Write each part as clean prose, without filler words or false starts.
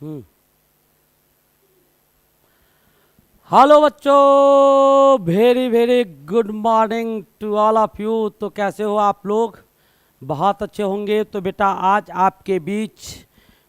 Hello बच्चों, very very good morning to all of you. तो कैसे हो आप लोग? बहुत अच्छे होंगे। तो बेटा आज आपके बीच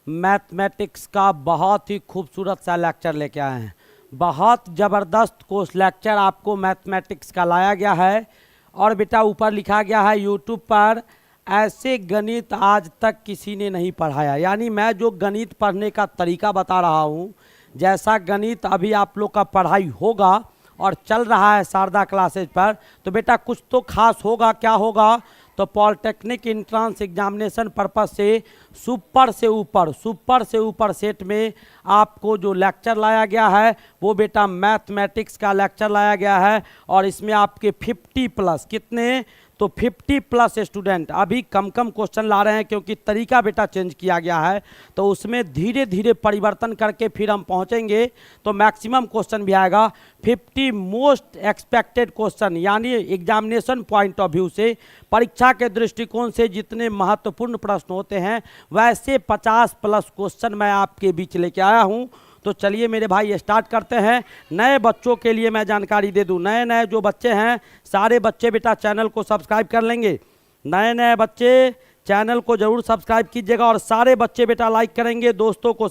मैथमेटिक्स का बहुत ही खूबसूरत सा लेक्चर लेके आए हैं। बहुत ज़बरदस्त कोर्स लेक्चर आपको मैथमेटिक्स का लाया गया है। और बेटा ऊपर लिखा गया है यूट्यूब पर, ऐसे गणित आज तक किसी ने नहीं पढ़ाया। यानी मैं जो गणित पढ़ने का तरीका बता रहा हूँ, जैसा गणित अभी आप लोग का पढ़ाई होगा और चल रहा है शारदा क्लासेज पर, तो बेटा कुछ तो खास होगा। क्या होगा? तो पॉलिटेक्निक एंट्रेंस एग्जामिनेशन पर्पस से सुपर से ऊपर सेट में आपको जो लेक्चर लाया गया है वो बेटा मैथमेटिक्स का लेक्चर लाया गया है। और इसमें आपके 50 प्लस कितने? तो 50 प्लस स्टूडेंट। अभी कम क्वेश्चन ला रहे हैं क्योंकि तरीका बेटा चेंज किया गया है, तो उसमें धीरे धीरे परिवर्तन करके फिर हम पहुंचेंगे तो मैक्सिमम क्वेश्चन भी आएगा। 50 मोस्ट एक्सपेक्टेड क्वेश्चन, यानी एग्जामिनेशन पॉइंट ऑफ व्यू से, परीक्षा के दृष्टिकोण से जितने महत्वपूर्ण प्रश्न होते हैं वैसे 50 प्लस क्वेश्चन मैं आपके बीच लेके आया हूँ। तो चलिए मेरे भाई स्टार्ट करते हैं। नए बच्चों के लिए मैं जानकारी दे दूं, नए जो बच्चे हैं सारे बच्चे बेटा चैनल को सब्सक्राइब कर लेंगे। नए बच्चे चैनल को जरूर सब्सक्राइब कीजिएगा और सारे बच्चे बेटा लाइक करेंगे। दोस्तों को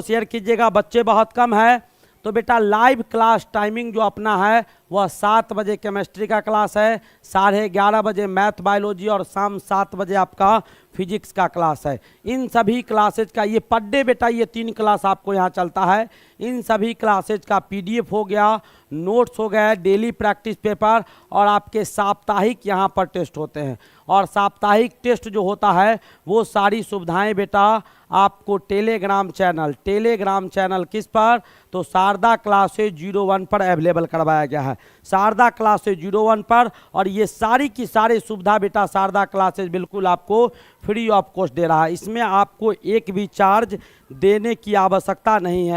शेयर कीजिएगा, बच्चे बहुत कम है। तो बेटा लाइव क्लास टाइमिंग जो अपना है वह 7 बजे केमिस्ट्री का क्लास है, 11:30 बजे मैथ बायोलॉजी और शाम 7 बजे आपका फिजिक्स का क्लास है। इन सभी क्लासेज का ये पर डे बेटा ये 3 क्लास आपको यहाँ चलता है। इन सभी क्लासेज का PDF हो गया, नोट्स हो गया, डेली प्रैक्टिस पेपर और आपके साप्ताहिक यहाँ पर टेस्ट होते हैं। और साप्ताहिक टेस्ट जो होता है वो सारी सुविधाएं बेटा आपको टेलीग्राम चैनल किस पर? तो शारदा क्लासेज 01 पर अवेलेबल करवाया गया है, शारदा क्लासेज 01 पर। और ये सारी की सारी सुविधा बेटा शारदा क्लासेज बिल्कुल आपको फ्री ऑफ कॉस्ट दे रहा है। इसमें आपको एक भी चार्ज देने की आवश्यकता नहीं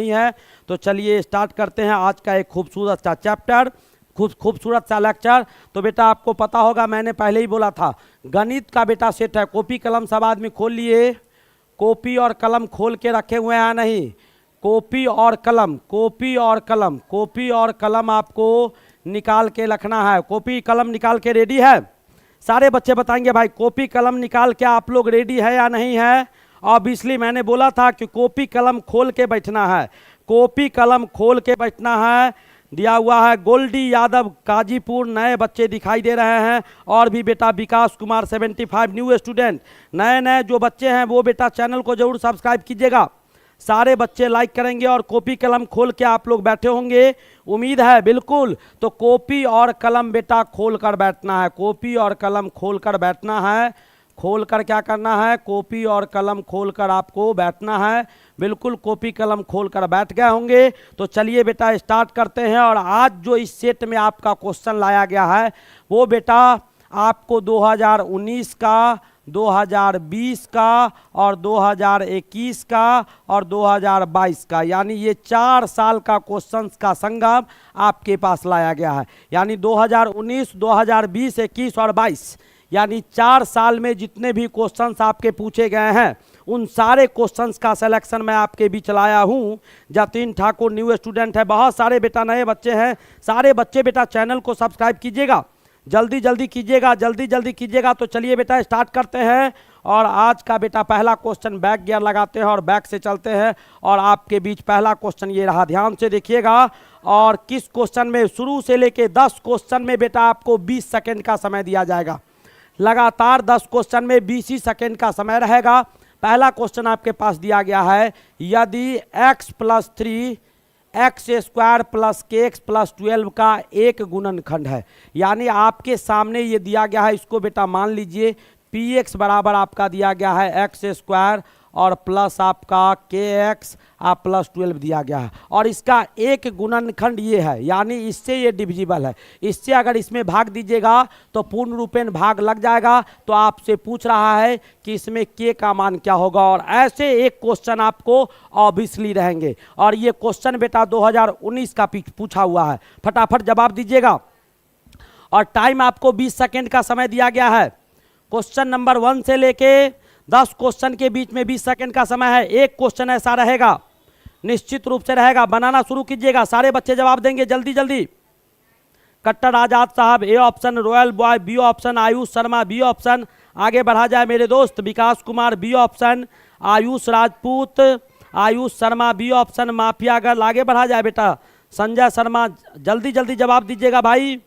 है, तो चलिए स्टार्ट करते हैं आज का एक खूबसूरत सा चैप्टर, खूबसूरत सा लेक्चर। तो बेटा आपको पता होगा, मैंने पहले ही बोला था गणित का बेटा सेट है। कॉपी कलम सब आदमी खोल लिए, कॉपी और कलम खोल के रखे हुए हैं नहीं? कॉपी और कलम आपको निकाल के रखना है। कॉपी कलम निकाल के रेडी है? सारे बच्चे बताएंगे भाई कॉपी कलम निकाल के आप लोग रेडी है या नहीं है? ऑब्वियसली मैंने बोला था कि कॉपी कलम खोल के बैठना है। दिया हुआ है गोल्डी यादव काजीपुर, नए बच्चे दिखाई दे रहे हैं। और भी बेटा विकास कुमार 75 न्यू स्टूडेंट। नए जो बच्चे हैं वो बेटा चैनल को जरूर सब्सक्राइब कीजिएगा। सारे बच्चे लाइक करेंगे और कॉपी कलम खोल के आप लोग बैठे होंगे, उम्मीद है बिल्कुल। तो कॉपी और कलम बेटा खोल कर बैठना है, खोल कर क्या करना है? कॉपी और कलम खोल कर आपको बैठना है। बिल्कुल कॉपी कलम खोल कर बैठ गए होंगे। तो चलिए बेटा स्टार्ट करते हैं। और आज जो इस सेट में आपका क्वेश्चन लाया गया है वो बेटा आपको 2019 का, 2020 का और 2021 का और 2022 का, यानी ये 4 साल का क्वेश्चंस का संगम आपके पास लाया गया है। यानी 2019, 2020, 21 और 22, यानी 4 साल में जितने भी क्वेश्चंस आपके पूछे गए हैं उन सारे क्वेश्चंस का सिलेक्शन मैं आपके बीच लाया हूँ। जतिन ठाकुर न्यू स्टूडेंट है, बहुत सारे बेटा नए बच्चे हैं। सारे बच्चे बेटा चैनल को सब्सक्राइब कीजिएगा, जल्दी कीजिएगा। तो चलिए बेटा स्टार्ट करते हैं। और आज का बेटा पहला क्वेश्चन बैक गियर लगाते हैं और बैक से चलते हैं। और आपके बीच पहला क्वेश्चन ये रहा, ध्यान से देखिएगा। और किस क्वेश्चन में शुरू से लेके 10 क्वेश्चन में बेटा आपको 20 सेकेंड का समय दिया जाएगा। लगातार 10 क्वेश्चन में 20 ही सेकेंड का समय रहेगा। पहला क्वेश्चन आपके पास दिया गया है, यदि x + 3 x² + kx + 12 का एक गुणनखंड है, यानी आपके सामने ये दिया गया है, इसको बेटा मान लीजिए px बराबर आपका दिया गया है x² और प्लस आपका kx + 12 दिया गया है। और इसका एक गुणनखंड ये है, यानी इससे ये डिविजिबल है। इससे अगर इसमें भाग दीजिएगा तो पूर्ण रूपेण भाग लग जाएगा। तो आपसे पूछ रहा है कि इसमें k का मान क्या होगा। और ऐसे एक क्वेश्चन आपको ऑब्वियसली रहेंगे। और ये क्वेश्चन बेटा 2019 का पूछा हुआ है, फटाफट जवाब दीजिएगा। और टाइम आपको 20 सेकेंड का समय दिया गया है। क्वेश्चन नंबर 1 से लेके 10 क्वेश्चन के बीच में 20 सेकंड का समय है। एक क्वेश्चन ऐसा रहेगा, निश्चित रूप से रहेगा, बनाना शुरू कीजिएगा, सारे बच्चे जवाब देंगे जल्दी जल्दी। कट्टर आजाद साहब A option, royal boy B option, Ayush Sharma B option, आगे बढ़ा जाए मेरे दोस्त, Vikas Kumar B option, Ayush Rajput, Ayush Sharma B option, mafia girl, आगे बढ़ा जाए बेटा, संजय शर्मा, जल्दी जल्दी जवाब दीजिएगा भाई।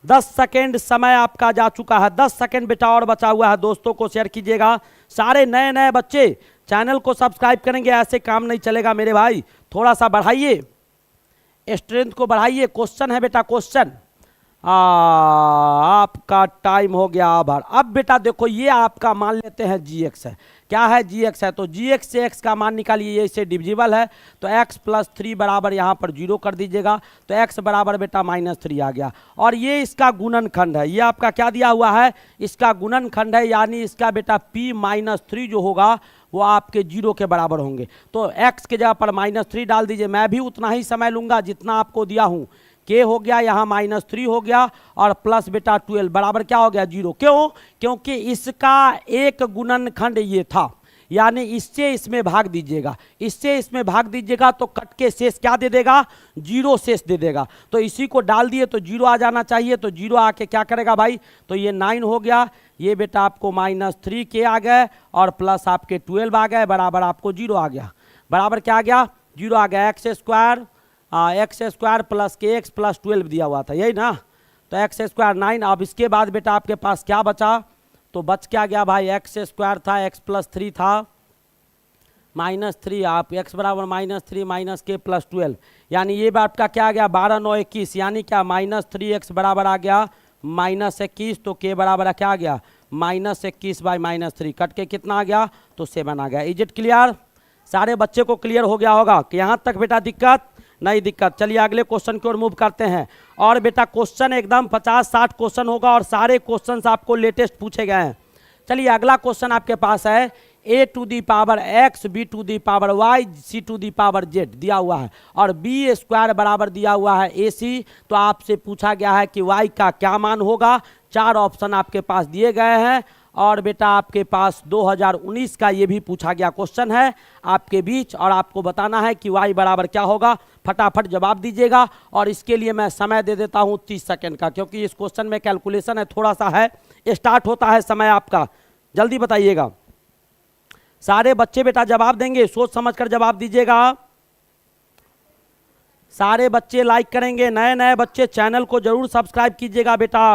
10 सेकेंड समय आपका जा चुका है, 10 सेकेंड बेटा और बचा हुआ है। दोस्तों को शेयर कीजिएगा, सारे नए नए बच्चे चैनल को सब्सक्राइब करेंगे, ऐसे काम नहीं चलेगा मेरे भाई, थोड़ा सा बढ़ाइए, स्ट्रेंथ को बढ़ाइए। क्वेश्चन है बेटा, क्वेश्चन आपका टाइम हो गया आभार। अब बेटा देखो, ये आपका मान लेते हैं जीएक्स है, क्या है जीएक्स है, तो जीएक्स से एक्स का मान निकालिए, ये इससे डिविजिबल है, तो एक्स प्लस 3 बराबर यहाँ पर 0 कर दीजिएगा, तो एक्स बराबर बेटा -3 आ गया। और ये इसका गुणनखंड है, ये आपका क्या दिया हुआ है, इसका गुणनखंड है, यानी इसका बेटा p-3 जो होगा वो आपके 0 के बराबर होंगे। तो x के जगह पर -3 डाल दीजिए, मैं भी उतना ही समय लूंगा जितना आपको दिया हूँ। k हो गया यहाँ -3 हो गया, और प्लस बेटा 12 बराबर क्या हो गया 0। क्यों? क्योंकि इसका एक गुणनखंड ये था, यानी इससे इसमें भाग दीजिएगा, इससे इसमें भाग दीजिएगा तो कट के शेष क्या दे देगा, 0 शेष दे देगा। तो इसी को डाल दिए तो 0 आ जाना चाहिए, तो 0 आके क्या करेगा भाई, तो ये 9 हो गया, ये बेटा आपको -3 के आ गए, और प्लस आपके 12 आ गए, बराबर आपको 0 आ गया, बराबर क्या आ गया 0 आ गया। एक्स स्क्वायर प्लस के एक्स प्लस 12 दिया हुआ था, यही ना, तो एक्स स्क्वायर 9। अब इसके बाद बेटा आपके पास क्या बचा, तो बच क्या गया भाई, एक्स स्क्वायर था, एक्स प्लस 3 था, -3, आप एक्स बराबर -3 माइनस के प्लस 12, यानी ये बात का क्या आ गया 12 9 21, यानी क्या -3x बराबर आ गया -21, तो के बराबर क्या आ गया -21 बाई -3, कट के कितना आ गया, तो 7 आ गया। Is it clear? सारे बच्चे को क्लियर हो गया होगा कि यहाँ तक बेटा दिक्कत नहीं दिक्कत। चलिए अगले क्वेश्चन की ओर मूव करते हैं, और बेटा क्वेश्चन एकदम 50-60 क्वेश्चन होगा, और सारे क्वेश्चन आपको लेटेस्ट पूछे गए हैं। चलिए अगला क्वेश्चन आपके पास है a to the power x, b to the power y, c to the power z दिया हुआ है, और b स्क्वायर बराबर दिया हुआ है ac। तो आपसे पूछा गया है कि y का क्या मान होगा, 4 ऑप्शन आपके पास दिए गए हैं, और बेटा आपके पास 2019 का ये भी पूछा गया क्वेश्चन है आपके बीच, और आपको बताना है कि y बराबर क्या होगा। फटाफट जवाब दीजिएगा, और इसके लिए मैं समय दे देता हूँ 30 सेकंड का, क्योंकि इस क्वेश्चन में कैलकुलेशन है, थोड़ा सा है, स्टार्ट होता है समय आपका, जल्दी बताइएगा। सारे बच्चे बेटा जवाब देंगे, सोच समझकर जवाब दीजिएगा, सारे बच्चे लाइक करेंगे, नए नए बच्चे चैनल को जरूर सब्सक्राइब कीजिएगा बेटा।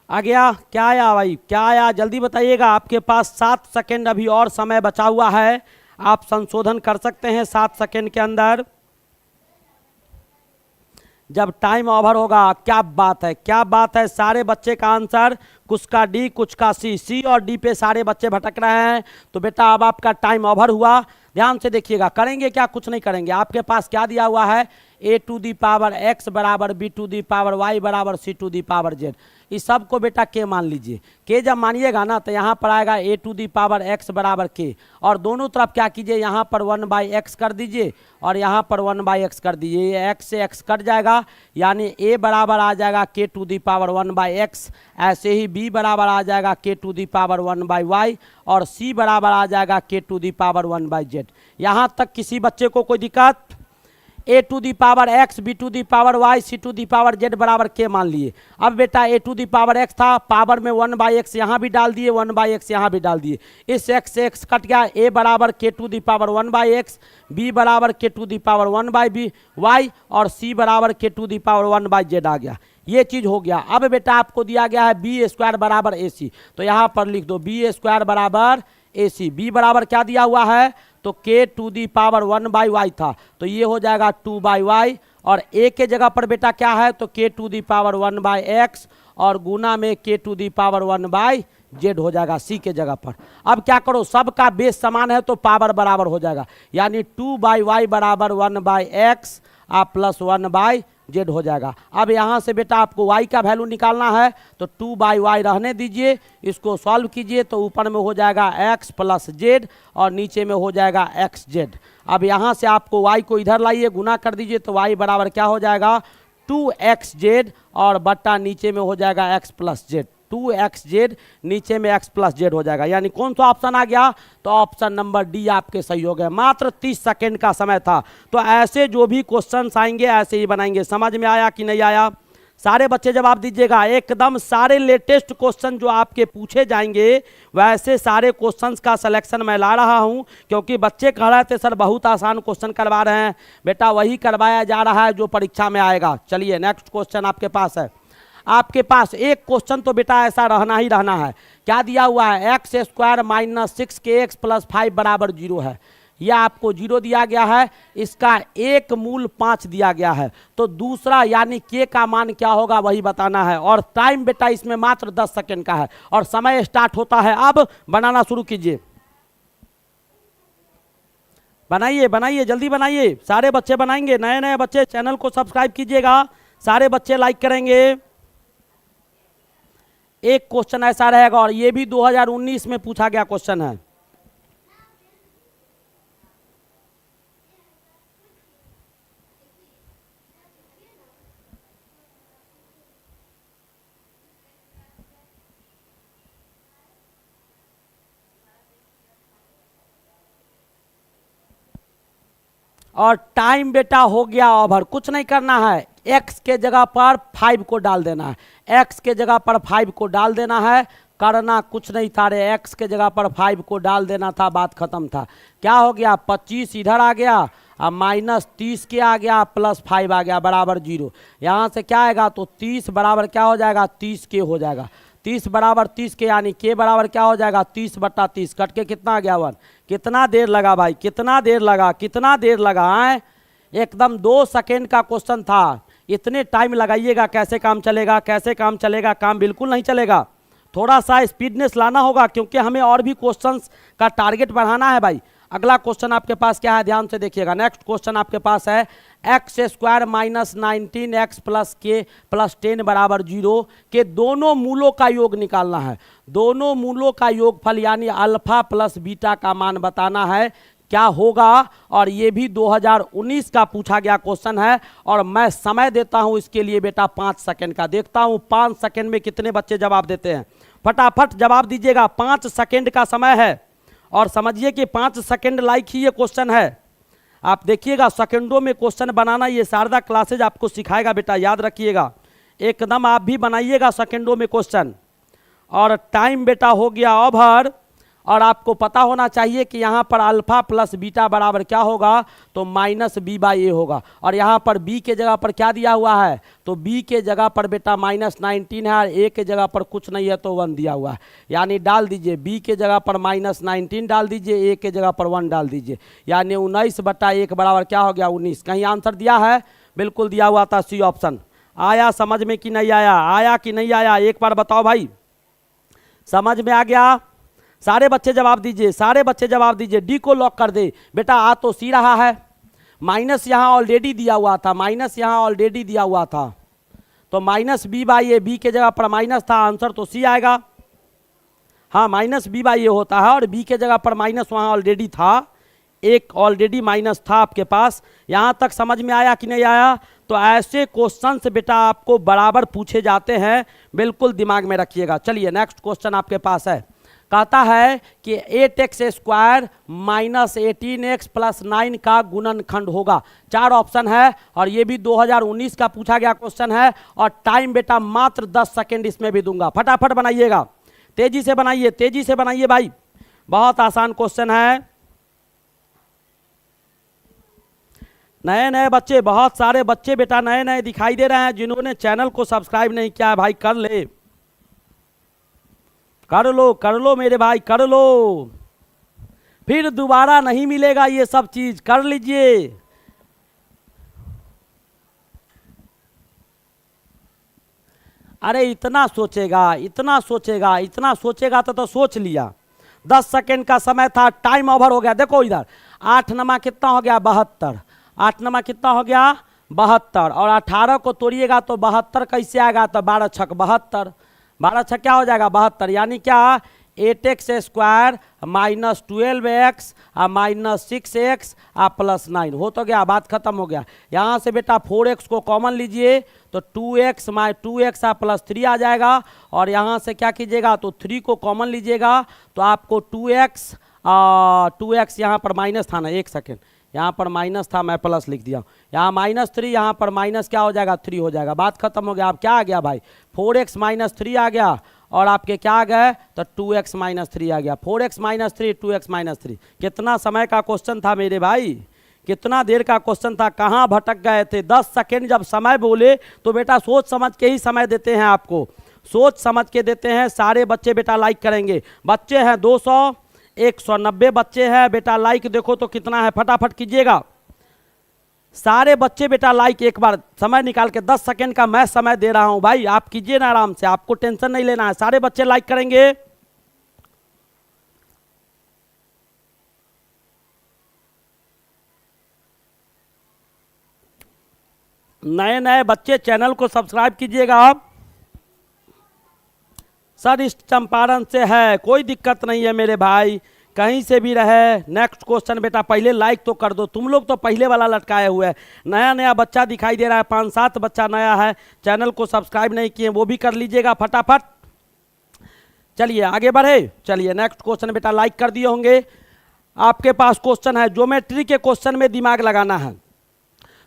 आ गया, क्या आया भाई, क्या आया जल्दी बताइएगा। आपके पास 7 सेकंड अभी और समय बचा हुआ है, आप संशोधन कर सकते हैं 7 सेकंड के अंदर। जब टाइम ओवर होगा, क्या बात है, क्या बात है, सारे बच्चे का आंसर, कुछ का डी कुछ का सी, सी और डी पे सारे बच्चे भटक रहे हैं। तो बेटा अब आपका टाइम ओवर हुआ, ध्यान से देखिएगा, करेंगे क्या, कुछ नहीं करेंगे। आपके पास क्या दिया हुआ है, a to the power x बराबर b to the power y बराबर c to the power z। इस सब को बेटा k मान लीजिए, k जब मानिएगा ना तो यहाँ पर आएगा a to the power x बराबर k, और दोनों तरफ क्या कीजिए, यहाँ पर 1/x कर दीजिए, और यहाँ पर 1/x कर दीजिए, ये x से x कट जाएगा, यानी a बराबर आ जाएगा k to the power 1/x, ऐसे ही b बराबर आ जाएगा k to the power 1/y, और c बराबर आ जाएगा k to the power 1/z। यहाँ तक किसी बच्चे को कोई दिक्कत? a to the power x, b to the power y, c to the power z बराबर k मान लिए। अब बेटा a to the power x था, पावर में 1/x यहाँ भी डाल दिए, 1/x यहाँ भी डाल दिए, इस x से x कट गया, a बराबर k to the power 1/x, b बराबर k to the power 1/y, और c बराबर k to the power 1/z आ गया। ये चीज हो गया। अब बेटा आपको दिया गया है बी स्क्वायर बराबर ac, तो यहाँ पर लिख दो बी स्क्वायर बराबर ac। b बराबर क्या दिया हुआ है, तो k⁴ था, तो ये हो जाएगा 2/y, और a के जगह पर बेटा क्या है, तो k⁴ और गुना में k⁴ हो जाएगा c के जगह पर। अब क्या करो, सबका बेस समान है तो पावर बराबर हो जाएगा, यानी 2/y बराबर 1/x प्लस 1/z हो जाएगा। अब यहाँ से बेटा आपको y का वैल्यू निकालना है, तो 2/y रहने दीजिए, इसको सॉल्व कीजिए तो ऊपर में हो जाएगा x प्लस z और नीचे में हो जाएगा xz। अब यहाँ से आपको y को इधर लाइए, गुना कर दीजिए तो y बराबर क्या हो जाएगा 2xz और बट्टा नीचे में हो जाएगा x प्लस z, 2xz नीचे में x प्लस z हो जाएगा। यानी कौन सा ऑप्शन आ गया, तो ऑप्शन नंबर डी आपके सही हो गए। मात्र 30 सेकंड का समय था। तो ऐसे जो भी क्वेश्चंस आएंगे ऐसे ही बनाएंगे। समझ में आया कि नहीं आया? सारे बच्चे जवाब दीजिएगा, एकदम सारे लेटेस्ट क्वेश्चन जो आपके पूछे जाएंगे वैसे सारे क्वेश्चंस का सिलेक्शन मैं ला रहा हूं, क्योंकि बच्चे कह रहे थे सर बहुत आसान क्वेश्चन करवा रहे हैं, बेटा वही करवाया जा रहा है जो परीक्षा में आएगा। चलिए नेक्स्ट क्वेश्चन आपके पास है। आपके पास एक क्वेश्चन तो बेटा ऐसा रहना ही रहना है। क्या दिया हुआ है, x² - 6kx + 5 बराबर 0 है। यह आपको 0 दिया गया है, इसका एक मूल 5 दिया गया है, तो दूसरा यानी k का मान क्या होगा वही बताना है। और टाइम बेटा इसमें मात्र 10 सेकंड का है और समय स्टार्ट होता है। अब बनाना शुरू कीजिए, बनाइए बनाइए जल्दी बनाइए, सारे बच्चे बनाएंगे। नए नए बच्चे चैनल को सब्सक्राइब कीजिएगा, सारे बच्चे लाइक करेंगे। एक क्वेश्चन ऐसा रहेगा और ये भी 2019 में पूछा गया क्वेश्चन है। और टाइम बेटा हो गया ओवर, कुछ नहीं करना है, x के जगह पर 5 को डाल देना है, x के जगह पर 5 को डाल देना है, करना कुछ नहीं था रे, x के जगह पर 5 को डाल देना था, बात खत्म था। क्या हो गया, 25 इधर आ गया और -30 के आ गया प्लस 5 आ गया बराबर 0। यहाँ से क्या आएगा, तो 30 बराबर क्या हो जाएगा 30 के हो जाएगा, 30 बराबर 30 के, यानी के बराबर क्या हो जाएगा 30/30, कट के कितना आ गया 1। कितना देर लगा भाई, कितना देर लगा, कितना देर लगा है, एकदम 2 सेकेंड का क्वेश्चन था। इतने टाइम लगाइएगा कैसे काम चलेगा, कैसे काम चलेगा, काम बिल्कुल नहीं चलेगा। थोड़ा सा स्पीडनेस लाना होगा, क्योंकि हमें और भी क्वेश्चंस का टारगेट बढ़ाना है भाई। अगला क्वेश्चन आपके पास क्या है, ध्यान से देखिएगा। नेक्स्ट क्वेश्चन आपके पास है x² - 19x + k + 10 बराबर 0 के दोनों मूलों का योग निकालना है। दोनों मूलों का योगफल यानी अल्फा प्लस बीटा का मान बताना है, क्या होगा। और ये भी 2019 का पूछा गया क्वेश्चन है और मैं समय देता हूं इसके लिए बेटा 5 सेकंड का। देखता हूं 5 सेकंड में कितने बच्चे जवाब देते हैं। फटाफट जवाब दीजिएगा, 5 सेकंड का समय है और समझिए कि 5 सेकंड लाइक ही ये क्वेश्चन है। आप देखिएगा सेकंडों में क्वेश्चन बनाना, ये शारदा क्लासेज आपको सिखाएगा बेटा, याद रखिएगा। एकदम आप भी बनाइएगा सेकंडों में क्वेश्चन। और टाइम बेटा हो गया ओवर, और आपको पता होना चाहिए कि यहाँ पर अल्फा प्लस बीटा बराबर क्या होगा, तो -b/a होगा। और यहाँ पर b के जगह पर क्या दिया हुआ है, तो b के जगह पर बेटा -19 है और a के जगह पर कुछ नहीं है तो 1 दिया हुआ है। यानी डाल दीजिए, b के जगह पर -19 डाल दीजिए, a के जगह पर 1 डाल दीजिए, यानी 19/1 बराबर क्या हो गया 19। कहीं आंसर दिया है, बिल्कुल दिया हुआ था सी ऑप्शन। आया समझ में कि नहीं आया, आया कि नहीं आया, एक बार बताओ भाई, समझ में आ गया। सारे बच्चे जवाब दीजिए, सारे बच्चे जवाब दीजिए। डी को लॉक कर दे बेटा, आ तो सी रहा है, माइनस यहाँ ऑलरेडी दिया हुआ था, माइनस यहाँ ऑलरेडी दिया हुआ था, तो -b/a, b के जगह पर माइनस था, आंसर तो सी आएगा। हाँ -b/a होता है और b के जगह पर माइनस वहाँ ऑलरेडी था, एक ऑलरेडी माइनस था आपके पास। यहाँ तक समझ में आया कि नहीं आया। तो ऐसे क्वेश्चन से बेटा आपको बराबर पूछे जाते हैं, बिल्कुल दिमाग में रखिएगा। चलिए नेक्स्ट क्वेश्चन आपके पास है, कहता है कि 8x² - 18x + 9 का गुणनखंड होगा। 4 ऑप्शन है और ये भी 2019 का पूछा गया क्वेश्चन है और टाइम बेटा मात्र 10 सेकंड इसमें भी दूंगा। फटाफट बनाइएगा, तेजी से बनाइए, तेजी से बनाइए भाई, बहुत आसान क्वेश्चन है। नए नए बच्चे, बहुत सारे बच्चे बेटा नए नए दिखाई दे रहे हैं, जिन्होंने चैनल को सब्सक्राइब नहीं किया है भाई कर ले, कर लो मेरे भाई, कर लो। फिर दोबारा नहीं मिलेगा ये सब चीज, कर लीजिए। अरे इतना सोचेगा, इतना सोचेगा, इतना सोचेगा तो सोच लिया। 10 सेकेंड का समय था, टाइम ओवर हो गया। देखो इधर 8 नमा कितना हो गया 72, 8 नमा कितना हो गया 72, और 18 को तोड़िएगा तो 72 कैसे आएगा, तो 12 छक 72, 12 छक क्या हो जाएगा 72, यानी क्या 8x square minus 12x minus 6x plus 9 हो तो गया, बात खत्म हो गया। यहाँ से बेटा 4x को कॉमन लीजिए तो 2x प्लस 3 आ जाएगा, और यहाँ से क्या कीजिएगा तो 3 को कॉमन लीजिएगा तो आपको 2x यहाँ पर माइनस था ना, एक सेकेंड, यहाँ पर माइनस था, मैं प्लस लिख दिया, यहाँ -3, यहाँ पर माइनस क्या हो जाएगा 3 हो जाएगा, बात खत्म हो गया। अब क्या आ गया भाई 4x माइनस 3 आ गया, और आपके क्या आ गए तो 2x माइनस 3 आ गया, 4x माइनस 3 2x माइनस 3। कितना समय का क्वेश्चन था मेरे भाई, कितना देर का क्वेश्चन था, कहाँ भटक गए थे। 10 सेकेंड जब समय बोले तो बेटा सोच समझ के ही समय देते हैं, आपको सोच समझ के देते हैं। सारे बच्चे बेटा लाइक करेंगे, बच्चे हैं 200 190 बच्चे हैं बेटा, लाइक देखो तो कितना है, फटाफट कीजिएगा सारे बच्चे बेटा लाइक। एक बार समय निकाल के 10 सेकेंड का मैं समय दे रहा हूं भाई, आप कीजिए ना आराम से, आपको टेंशन नहीं लेना है। सारे बच्चे लाइक करेंगे, नए नए बच्चे चैनल को सब्सक्राइब कीजिएगा आप। सर इस चंपारण से है, कोई दिक्कत नहीं है मेरे भाई, कहीं से भी रहे। नेक्स्ट क्वेश्चन बेटा, पहले लाइक तो कर दो, तुम लोग तो पहले वाला लटकाए हुए हैं। नया नया बच्चा दिखाई दे रहा है, 5-7 बच्चा नया है, चैनल को सब्सक्राइब नहीं किए, वो भी कर लीजिएगा फटाफट। चलिए आगे बढ़े, चलिए नेक्स्ट क्वेश्चन बेटा, लाइक कर दिए होंगे। आपके पास क्वेश्चन है, ज्योमेट्री के क्वेश्चन में दिमाग लगाना है,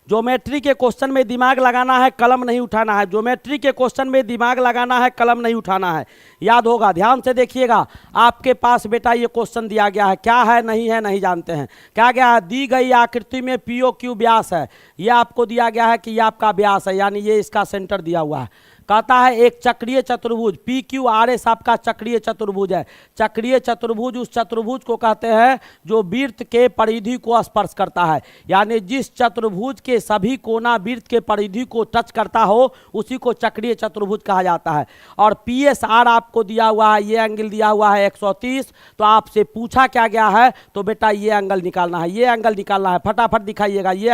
ज्योमेट्री के क्वेश्चन में दिमाग लगाना है, कलम नहीं उठाना है। ज्योमेट्री के क्वेश्चन में दिमाग लगाना है, कलम नहीं उठाना है, याद होगा। ध्यान से देखिएगा, आपके पास बेटा ये क्वेश्चन दिया गया है, क्या है नहीं जानते हैं। क्या गया है, दी गई आकृति में POQ व्यास है, ये आपको दिया गया है कि ये आपका व्यास है, यानी ये इसका सेंटर दिया हुआ है। कहता है एक चक्रीय चतुर्भुज PQRS आपका चक्रीय चतुर्भुज है। चक्रीय चतुर्भुज उस चतुर्भुज को कहते हैं जो वृत्त के परिधि को स्पर्श करता है, यानी जिस चतुर्भुज के सभी कोना वृत्त के परिधि को टच करता हो उसी को चक्रीय चतुर्भुज कहा जाता है। और PSR आपको दिया हुआ है, ये एंगल दिया हुआ है 130। तो आपसे पूछा क्या गया है, तो बेटा ये एंगल निकालना है, ये एंगल निकालना है, फटाफट दिखाइएगा। ये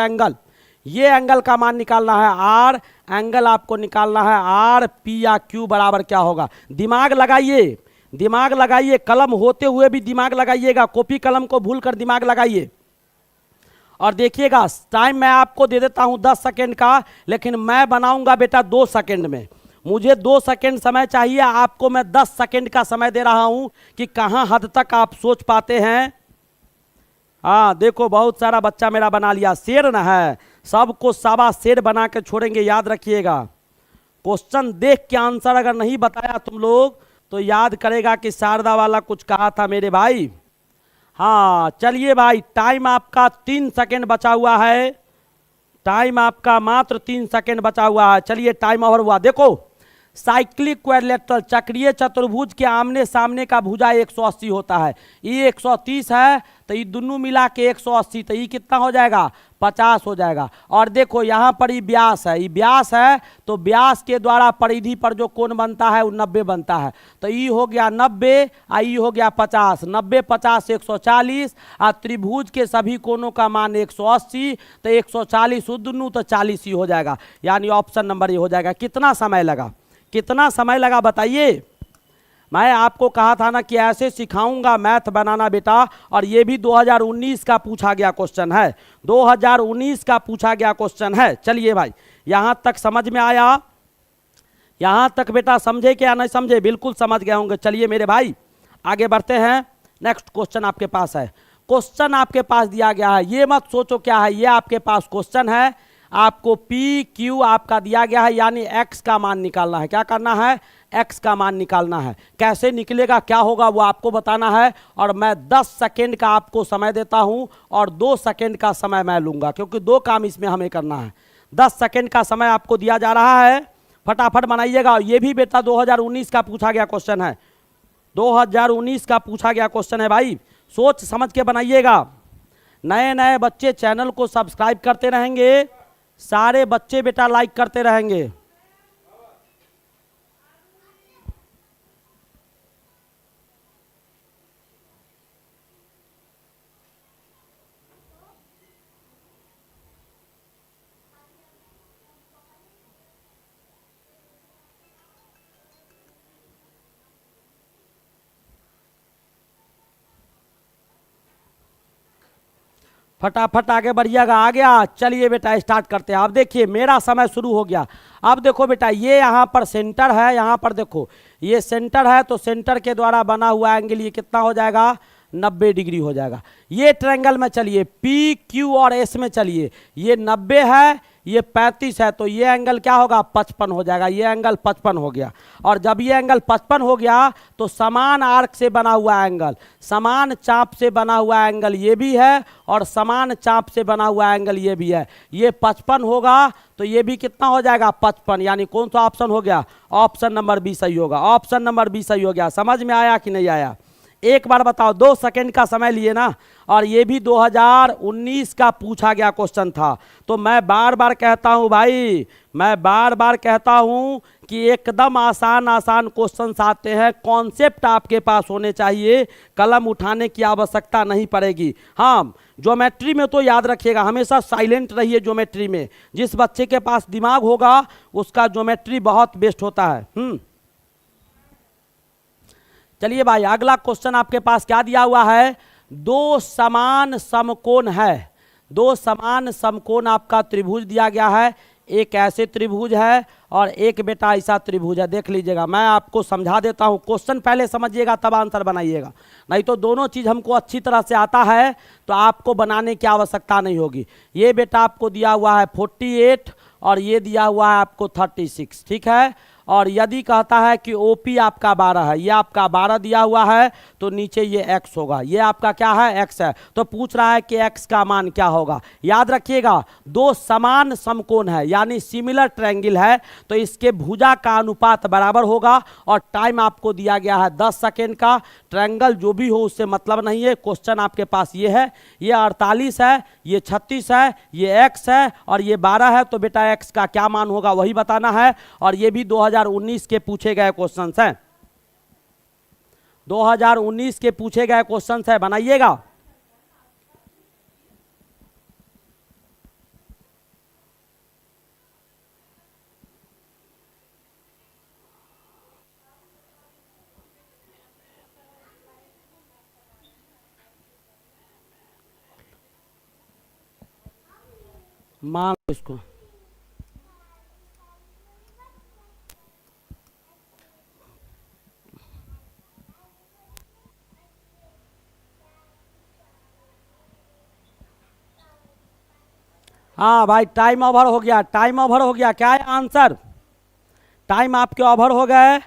एंगल का मान निकालना है, R एंगल आपको निकालना है, R P या Q बराबर क्या होगा। दिमाग लगाइए, दिमाग लगाइए, कलम होते हुए भी दिमाग लगाइएगा, कॉपी कलम को भूलकर दिमाग लगाइए। और देखिएगा टाइम मैं आपको दे देता हूं 10 सेकेंड का, लेकिन मैं बनाऊंगा बेटा 2 सेकेंड में। मुझे 2 सेकेंड समय चाहिए, आपको मैं 10 सेकेंड का समय दे रहा हूं कि कहां हद तक आप सोच पाते हैं। हाँ देखो बहुत सारा बच्चा मेरा बना लिया, शेर ना है, सबको साबा शेर बना के छोड़ेंगे, याद रखिएगा। क्वेश्चन देख के आंसर अगर नहीं बताया तुम लोग तो याद करेगा कि शारदा वाला कुछ कहा था मेरे भाई। हाँ चलिए भाई, टाइम आपका 3 सेकेंड बचा हुआ है, टाइम आपका मात्र 3 सेकेंड बचा हुआ है। चलिए टाइम ओवर हुआ। देखो साइक्लिक क्वाड्रिलेटरल चक्रीय चतुर्भुज के आमने सामने का भुजा 180 होता है, ये 130 है, तो ये दोनों मिला के 180, तो ये कितना हो जाएगा 50 हो जाएगा। और देखो यहाँ पर ये व्यास है, ये व्यास है, तो व्यास के द्वारा परिधि पर जो कोण बनता है वो 90 बनता है, तो ये हो गया 90 और ये हो गया 50, 90 50 140, और त्रिभुज के सभी कोणों का मान 180, तो 140 दोनों तो 40 ही हो जाएगा, यानी ऑप्शन नंबर ये हो जाएगा। कितना समय लगा, कितना समय लगा बताइए। मैं आपको कहा था ना कि ऐसे सिखाऊंगा मैथ बनाना बेटा, और ये भी 2019 का पूछा गया क्वेश्चन है, 2019 का पूछा गया क्वेश्चन है। चलिए भाई यहां तक समझ में आया, यहां तक बेटा समझे क्या नहीं समझे, बिल्कुल समझ गए होंगे। चलिए मेरे भाई आगे बढ़ते हैं, नेक्स्ट क्वेश्चन आपके पास है। क्वेश्चन आपके पास दिया गया है, ये मत सोचो क्या है, ये आपके पास क्वेश्चन है, आपको PQ आपका दिया गया है, यानी x का मान निकालना है। क्या करना है, x का मान निकालना है। कैसे निकलेगा क्या होगा वो आपको बताना है, और मैं 10 सेकेंड का आपको समय देता हूं और 2 सेकेंड का समय मैं लूंगा, क्योंकि 2 काम इसमें हमें करना है। 10 सेकेंड का समय आपको दिया जा रहा है, फटाफट बनाइएगा। ये भी बेटा 2019 का पूछा गया क्वेश्चन है, 2019 का पूछा गया क्वेश्चन है भाई, सोच समझ के बनाइएगा। नए नए बच्चे चैनल को सब्सक्राइब करते रहेंगे, सारे बच्चे बेटा लाइक करते रहेंगे। फटाफट आगे बढ़िएगा। आ गया, चलिए बेटा स्टार्ट करते हैं। अब देखिए मेरा समय शुरू हो गया। अब देखो बेटा ये यहाँ पर सेंटर है, यहाँ पर देखो ये सेंटर है, तो सेंटर के द्वारा बना हुआ एंगल ये कितना हो जाएगा, 90 डिग्री हो जाएगा। ये ट्रायंगल में चलिए पी क्यू और एस में चलिए, ये 90 है, ये 35 है, तो ये एंगल क्या होगा, 55 हो जाएगा। ये एंगल 55 हो गया। और जब ये एंगल 55 हो गया तो समान आर्क से बना हुआ एंगल, समान चाप से बना हुआ एंगल ये भी है, और समान चाप से बना हुआ एंगल ये भी है। ये 55 होगा तो ये भी कितना हो जाएगा, 55। यानी कौन सा ऑप्शन हो गया, ऑप्शन नंबर बी सही होगा। ऑप्शन नंबर बी सही हो गया। समझ में आया कि नहीं आया? एक बार बताओ, 2 सेकंड का समय लिए ना, और ये भी 2019 का पूछा गया क्वेश्चन था। तो मैं बार बार कहता हूं भाई, मैं बार बार कहता हूं कि एकदम आसान आसान क्वेश्चंस आते हैं। कॉन्सेप्ट आपके पास होने चाहिए, कलम उठाने की आवश्यकता नहीं पड़ेगी। हाँ, ज्योमेट्री में तो याद रखिएगा, हमेशा साइलेंट रहिए ज्योमेट्री में। जिस बच्चे के पास दिमाग होगा उसका ज्योमेट्री बहुत बेस्ट होता है। चलिए भाई, अगला क्वेश्चन आपके पास क्या दिया हुआ है, 2 समान समकोण है। 2 समान समकोण आपका त्रिभुज दिया गया है। एक ऐसे त्रिभुज है और एक बेटा ऐसा त्रिभुज है। देख लीजिएगा, मैं आपको समझा देता हूं, क्वेश्चन पहले समझिएगा तब आंसर बनाइएगा। नहीं तो दोनों चीज हमको अच्छी तरह से आता है तो आपको बनाने की आवश्यकता नहीं होगी। ये बेटा आपको दिया हुआ है 48 और ये दिया हुआ है आपको 36, ठीक है। और यदि कहता है कि ओपी आपका 12 है, ये आपका 12 दिया हुआ है, तो नीचे ये x होगा। ये आपका क्या है, x है। तो पूछ रहा है कि x का मान क्या होगा। याद रखिएगा, 2 समान समकोण है यानी सिमिलर ट्रायंगल है, तो इसके भुजा का अनुपात बराबर होगा। और टाइम आपको दिया गया है 10 सेकेंड का। ट्रायंगल जो भी हो उससे मतलब नहीं है। क्वेश्चन आपके पास ये है, ये 48 है, ये 36 है, ये x है और ये 12 है, तो बेटा x का क्या मान होगा वही बताना है। और ये भी 2019 के पूछे गए क्वेश्चंस हैं। 2019 के पूछे गए क्वेश्चंस है, बनाइएगा। मान लो इसको, हाँ भाई टाइम ओवर हो गया, टाइम ओवर हो गया। क्या है आंसर, टाइम आपके ओवर हो गए।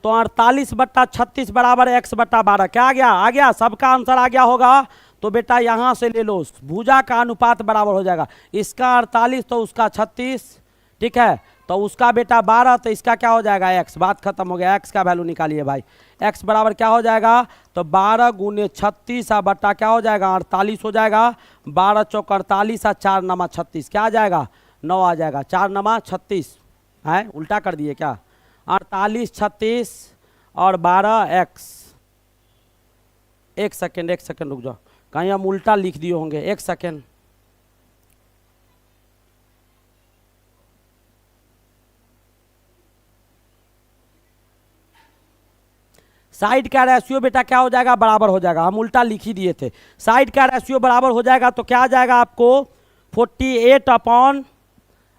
तो 48/36 बराबर x/12 क्या आ गया, आ गया। सबका आंसर आ गया होगा। तो बेटा यहां से ले लो, भुजा का अनुपात बराबर हो जाएगा। इसका 48 तो उसका 36, ठीक है। तो उसका बेटा 12 तो इसका क्या हो जाएगा, x। बात खत्म हो गया। x का वैल्यू निकालिए भाई। x बराबर क्या हो जाएगा, तो 12 × 36 बट्टा क्या हो जाएगा, 48 हो जाएगा। 12 चौक 48 4 नमा 36 क्या आ जाएगा, 9 आ जाएगा। 4 नमा 36 है, उल्टा कर दिए क्या, 48 36 और 12 x। एक सेकेंड रुक जाओ, कहीं हम उल्टा लिख दिए होंगे। एक सेकेंड, साइड का रेशियो बेटा क्या हो जाएगा, बराबर हो जाएगा। हम उल्टा लिख ही दिए थे। साइड का रेशियो बराबर हो जाएगा तो क्या आ जाएगा आपको, 48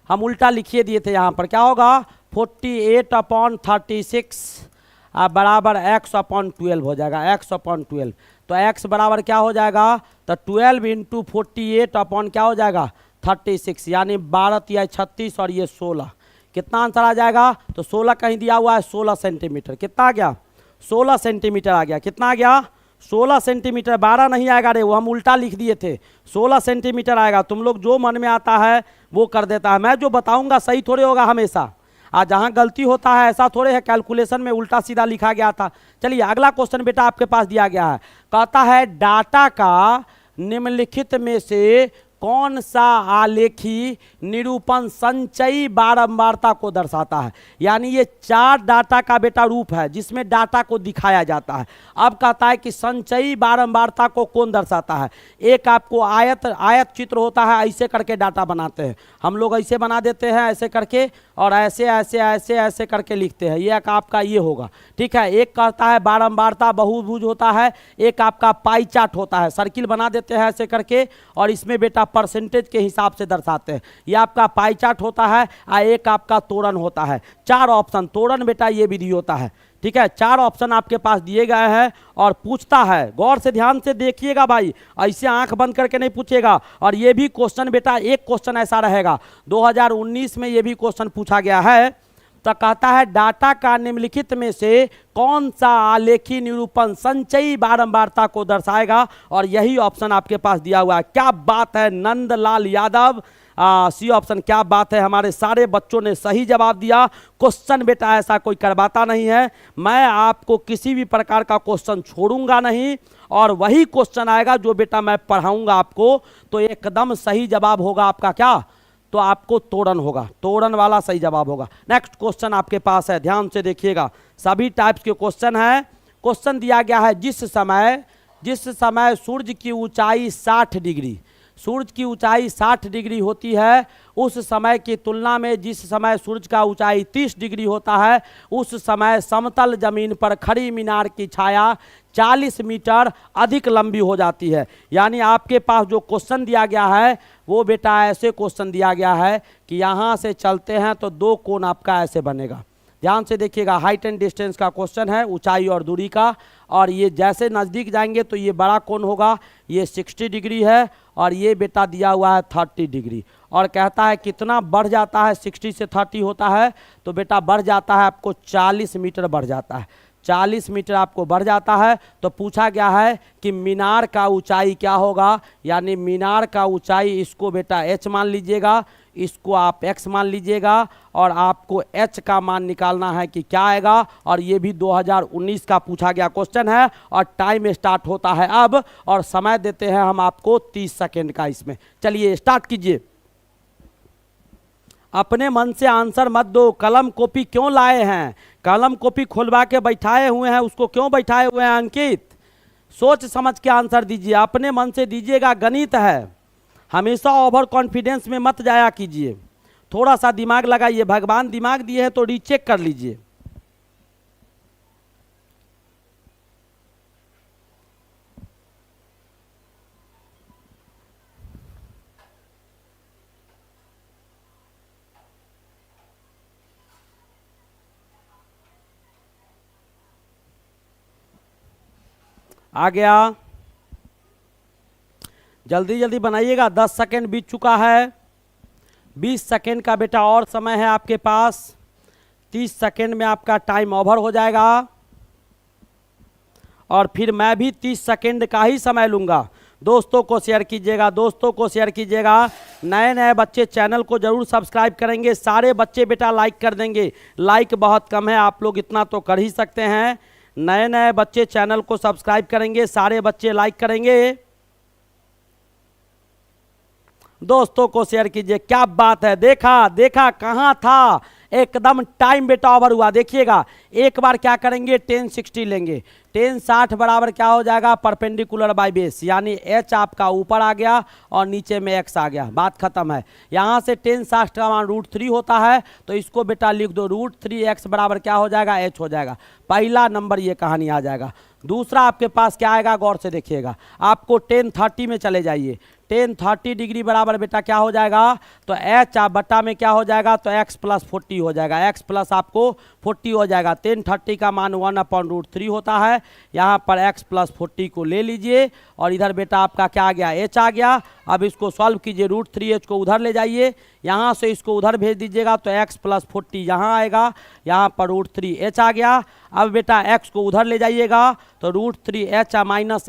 हम उल्टा लिखिए दिए थे यहाँ पर, क्या होगा 48/36 बराबर x/12 हो जाएगा। x/12 तो x बराबर क्या हो जाएगा, तो 12 × 48 क्या हो जाएगा 36, यानी 12 या 36 और ये 16। कितना आंसर आ जाएगा, तो 16 कहीं दिया हुआ है, 16 सेंटीमीटर। कितना आ गया, 16 सेंटीमीटर आ गया। कितना आ गया, 16 सेंटीमीटर। 12 नहीं आएगा रे, वो हम उल्टा लिख दिए थे। 16 सेंटीमीटर आएगा। तुम लोग जो मन में आता है वो कर देता है। मैं जो बताऊंगा सही थोड़े होगा हमेशा। आज जहाँ गलती होता है ऐसा थोड़े है कैलकुलेशन में उल्टा सीधा लिखा गया था। चलिए अगला क्वेश्चन बेटा आपके पास दिया गया है, कहता है डाटा का निम्नलिखित में से कौन सा आलेखी निरूपण संचयी बारंबारता को दर्शाता है। यानी ये 4 डाटा का बेटा रूप है जिसमें डाटा को दिखाया जाता है। अब कहता है कि संचयी बारंबारता को कौन दर्शाता है। एक आपको आयत चित्र होता है, ऐसे करके डाटा बनाते हैं हम लोग, ऐसे बना देते हैं ऐसे करके, और ऐसे ऐसे ऐसे ऐसे करके लिखते हैं। ये आपका ये होगा, ठीक है। एक कहता है बारंबारता बहुभुज होता है, एक आपका पाई चार्ट होता है, सर्किल बना देते हैं ऐसे करके और इसमें बेटा परसेंटेज के हिसाब से दर्शाते हैं। ये आपका पाई चार्ट होता है और एक आपका तोरण होता है। 4 ऑप्शन तोरण बेटा ये विधि होता है, ठीक है। 4 ऑप्शन आपके पास दिए गए हैं और पूछता है, गौर से ध्यान से देखिएगा भाई, ऐसे आंख बंद करके नहीं पूछेगा। और ये भी क्वेश्चन बेटा एक क्वेश्चन ऐसा रहेगा 2019 में ये भी क्वेश्चन पूछा गया है। तो कहता है डाटा का निम्नलिखित में से कौन सा आलेखी निरूपण संचयी बारंबारता को दर्शाएगा, और यही ऑप्शन आपके पास दिया हुआ है। क्या बात है नंदलाल यादव, सी ऑप्शन, क्या बात है, हमारे सारे बच्चों ने सही जवाब दिया। क्वेश्चन बेटा ऐसा कोई करवाता नहीं है, मैं आपको किसी भी प्रकार का क्वेश्चन छोड़ूंगा नहीं, और वही क्वेश्चन आएगा जो बेटा मैं पढ़ाऊंगा आपको। तो एकदम सही जवाब होगा आपका क्या, तो आपको तोरण होगा, तोरण वाला सही जवाब होगा। नेक्स्ट क्वेश्चन आपके पास है, ध्यान से देखिएगा, सभी टाइप्स के क्वेश्चन है। क्वेश्चन दिया गया है, जिस समय सूर्य की ऊंचाई 60 डिग्री, सूर्य की ऊंचाई 60 डिग्री होती है, उस समय की तुलना में जिस समय सूर्य का ऊंचाई 30 डिग्री होता है, उस समय समतल जमीन पर खड़ी मीनार की छाया 40 मीटर अधिक लंबी हो जाती है। यानी आपके पास जो क्वेश्चन दिया गया है वो बेटा ऐसे क्वेश्चन दिया गया है कि यहाँ से चलते हैं तो 2 कोण आपका ऐसे बनेगा। ध्यान से देखिएगा, हाइट एंड डिस्टेंस का क्वेश्चन है, ऊंचाई और दूरी का, और ये जैसे नज़दीक जाएंगे तो ये बड़ा कोण होगा, ये 60 डिग्री है, और ये बेटा दिया हुआ है 30 डिग्री। और कहता है कितना बढ़ जाता है, 60 से 30 होता है तो बेटा बढ़ जाता है आपको 40 मीटर बढ़ जाता है, 40 मीटर आपको बढ़ जाता है। तो पूछा गया है कि मीनार का ऊंचाई क्या होगा, यानी मीनार का ऊंचाई, इसको बेटा h मान लीजिएगा, इसको आप x मान लीजिएगा, और आपको h का मान निकालना है कि क्या आएगा। और ये भी 2019 का पूछा गया क्वेश्चन है, और टाइम स्टार्ट होता है अब, और समय देते हैं हम आपको 30 सेकेंड का इसमें। चलिए स्टार्ट कीजिए। अपने मन से आंसर मत दो, कलम कॉपी क्यों लाए हैं, कलम कॉपी खुलवा के बैठाए हुए हैं, उसको क्यों बैठाए हुए हैं अंकित, सोच समझ के आंसर दीजिए, अपने मन से दीजिएगा, गणित है, हमेशा ओवर कॉन्फिडेंस में मत जाया कीजिए, थोड़ा सा दिमाग लगाइए, भगवान दिमाग दिए हैं तो रीचेक कर लीजिए। आ गया, जल्दी जल्दी बनाइएगा, 10 सेकेंड बीत चुका है, 20 सेकेंड का बेटा और समय है आपके पास, 30 सेकेंड में आपका टाइम ओवर हो जाएगा, और फिर मैं भी 30 सेकेंड का ही समय लूँगा। दोस्तों को शेयर कीजिएगा, दोस्तों को शेयर कीजिएगा, नए नए बच्चे चैनल को जरूर सब्सक्राइब करेंगे, सारे बच्चे बेटा लाइक कर देंगे, लाइक बहुत कम है, आप लोग इतना तो कर ही सकते हैं। नए नए बच्चे चैनल को सब्सक्राइब करेंगे, सारे बच्चे लाइक करेंगे, दोस्तों को शेयर कीजिए। क्या बात है, देखा देखा कहाँ था, एकदम टाइम बेटा ओवर हुआ। देखिएगा एक बार क्या करेंगे, 1060 लेंगे, 1060 बराबर क्या हो जाएगा, परपेंडिकुलर बाय बेस, यानी h आपका ऊपर आ गया और नीचे में x आ गया, बात खत्म है। यहाँ से 1060 का मान √3 होता है, तो इसको बेटा लिख दो, √3x बराबर क्या हो जाएगा, h हो जाएगा। पहला नंबर ये कहानी आ जाएगा। दूसरा आपके पास क्या आएगा, गौर से देखिएगा, आपको 1030 में चले जाइए, 1030 डिग्री बराबर बेटा क्या हो जाएगा, तो h बटा में क्या हो जाएगा, तो x + 40 हो जाएगा, x प्लस आपको 40 हो जाएगा। 1030 का मान 1/√3 होता है, यहाँ पर x + 40 को ले लीजिए, और इधर बेटा आपका क्या आ गया, h आ गया। अब इसको सॉल्व कीजिए, √3h को उधर ले जाइए, यहाँ से इसको उधर भेज दीजिएगा, तो x + 40 यहाँ आएगा, यहाँ पर √3h आ गया। अब बेटा x को उधर ले जाइएगा, तो √3h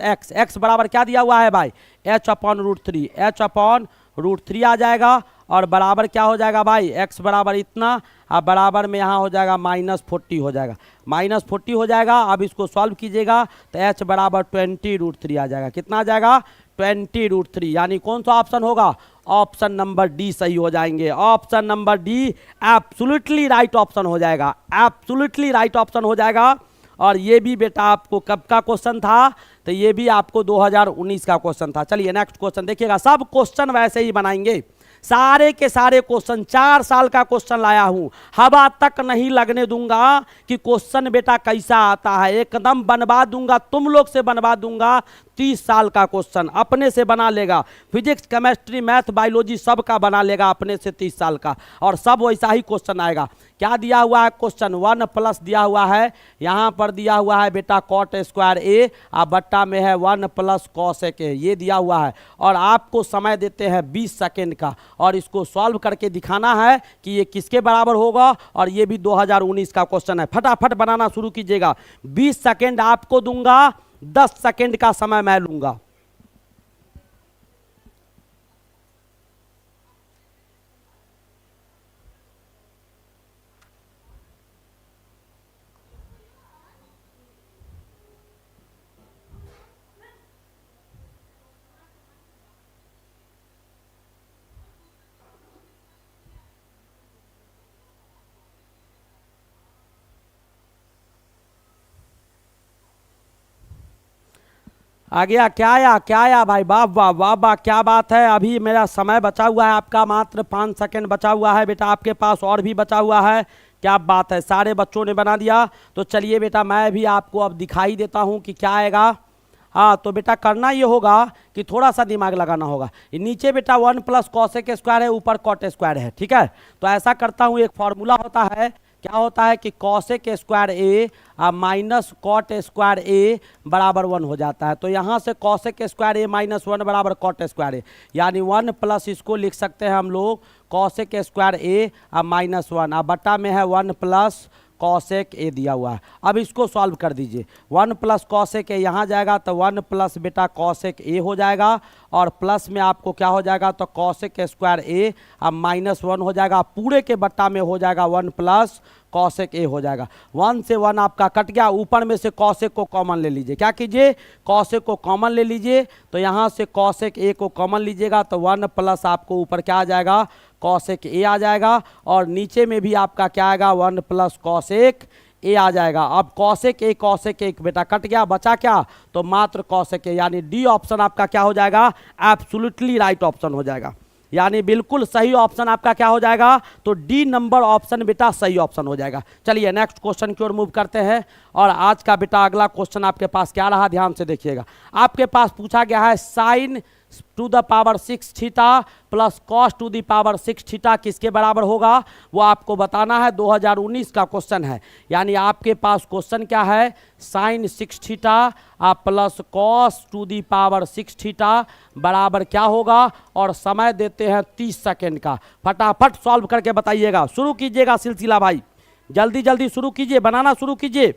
- x, x बराबर क्या दिया हुआ है भाई, h/√3, h/√3 आ जाएगा। और बराबर क्या हो जाएगा भाई, x बराबर इतना, अब बराबर में यहाँ हो जाएगा -40 हो जाएगा, -40 हो जाएगा। अब इसको सॉल्व कीजिएगा तो h बराबर 20√3 आ जाएगा। कितना आ जाएगा, 20√3। यानी कौन सा ऑप्शन होगा, ऑप्शन नंबर डी सही हो जाएंगे। Option number D absolutely right option हो जाएगा, एब्सोल्युटली राइट ऑप्शन हो जाएगा। और ये भी बेटा आपको कब का क्वेश्चन था, तो ये भी आपको 2019 का क्वेश्चन था। चलिए नेक्स्ट क्वेश्चन देखिएगा, सब क्वेश्चन वैसे ही बनाएंगे, सारे के सारे क्वेश्चन 4 साल का क्वेश्चन लाया हूं, हवा तक नहीं लगने दूंगा कि क्वेश्चन बेटा कैसा आता है, एकदम बनवा दूंगा, तुम लोग से बनवा दूंगा। 30 साल का क्वेश्चन अपने से बना लेगा, फिजिक्स केमिस्ट्री मैथ बायोलॉजी सब का बना लेगा अपने से 30 साल का, और सब वैसा ही क्वेश्चन आएगा। क्या दिया हुआ है क्वेश्चन, 1+ दिया हुआ है, यहाँ पर दिया हुआ है बेटा कॉट स्क्वायर ए, और बट्टा में है 1+ कॉसेक ए, ये दिया हुआ है। और आपको समय देते हैं 20 सेकेंड का, और इसको सॉल्व करके दिखाना है कि ये किसके बराबर होगा। और ये भी 2019 का क्वेश्चन है, फटाफट बनाना शुरू कीजिएगा। 20 सेकेंड आपको दूंगा, 10 सेकेंड का समय मैं लूंगा। आ गया, क्या आया, क्या आया भाई, वाह वाह वाह वाह, क्या बात है। अभी मेरा समय बचा हुआ है आपका, मात्र 5 सेकंड बचा हुआ है बेटा आपके पास, और भी बचा हुआ है। क्या बात है, सारे बच्चों ने बना दिया। तो चलिए बेटा मैं भी आपको अब दिखाई देता हूं कि क्या आएगा। हाँ तो बेटा करना ये होगा कि थोड़ा सा दिमाग लगाना होगा। ये नीचे बेटा 1+ कॉसेक स्क्वायर है, ऊपर कॉट स्क्वायर है, ठीक है। तो ऐसा करता हूँ, एक फॉर्मूला होता है, क्या होता है कि कॉसेक स्क्वायर ए माइनस कॉट स्क्वायर ए बराबर 1 हो जाता है। तो यहाँ से कॉसेक स्क्वायर ए -1 बराबर कॉट स्क्वायर ए, यानी 1+ इसको लिख सकते हैं हम लोग कॉसेक स्क्वायर ए -1, अब बट्टा में है 1+ कॉसेक ए दिया हुआ है। अब इसको सॉल्व कर दीजिए, 1+ कॉसेक ए यहाँ जाएगा तो 1+ बेटा कॉसेक ए हो जाएगा, और प्लस में आपको क्या हो जाएगा, तो कॉसेक स्क्वायर ए अब -1 हो जाएगा, पूरे के बट्टा में हो जाएगा 1+ कॉसेक ए हो जाएगा। 1 से 1 आपका कट गया, ऊपर में से कॉसेक को कॉमन ले लीजिए। क्या कीजिए, कॉसेक को कॉमन ले लीजिए, तो यहाँ से कॉसेक ए को कॉमन लीजिएगा तो 1+ आपको ऊपर क्या आ जाएगा, कॉसेक ए आ जाएगा, और नीचे में भी आपका क्या आएगा, 1+ कॉसेक ए आ जाएगा। अब कॉसेक ए बेटा कट गया, बचा क्या, तो मात्र कॉसेक ए, यानी डी ऑप्शन आपका क्या हो जाएगा, एब्सोल्युटली राइट ऑप्शन हो जाएगा, यानी बिल्कुल सही ऑप्शन आपका क्या हो जाएगा, तो डी नंबर ऑप्शन बेटा सही ऑप्शन हो जाएगा। चलिए नेक्स्ट क्वेश्चन की ओर मूव करते हैं, और आज का बेटा अगला क्वेश्चन आपके पास क्या रहा, ध्यान से देखिएगा। आपके पास पूछा गया है sin to the power 6 theta plus cos to the power 6 theta किसके बराबर होगा, वो आपको बताना है। 2019 का क्वेश्चन है, यानी आपके पास क्वेश्चन क्या है, sin 6 theta plus cos to the power 6 theta बराबर क्या होगा, और समय देते हैं 30 सेकेंड का। फटाफट सॉल्व करके बताइएगा, शुरू कीजिएगा सिलसिला भाई, जल्दी जल्दी शुरू कीजिए, बनाना शुरू कीजिए।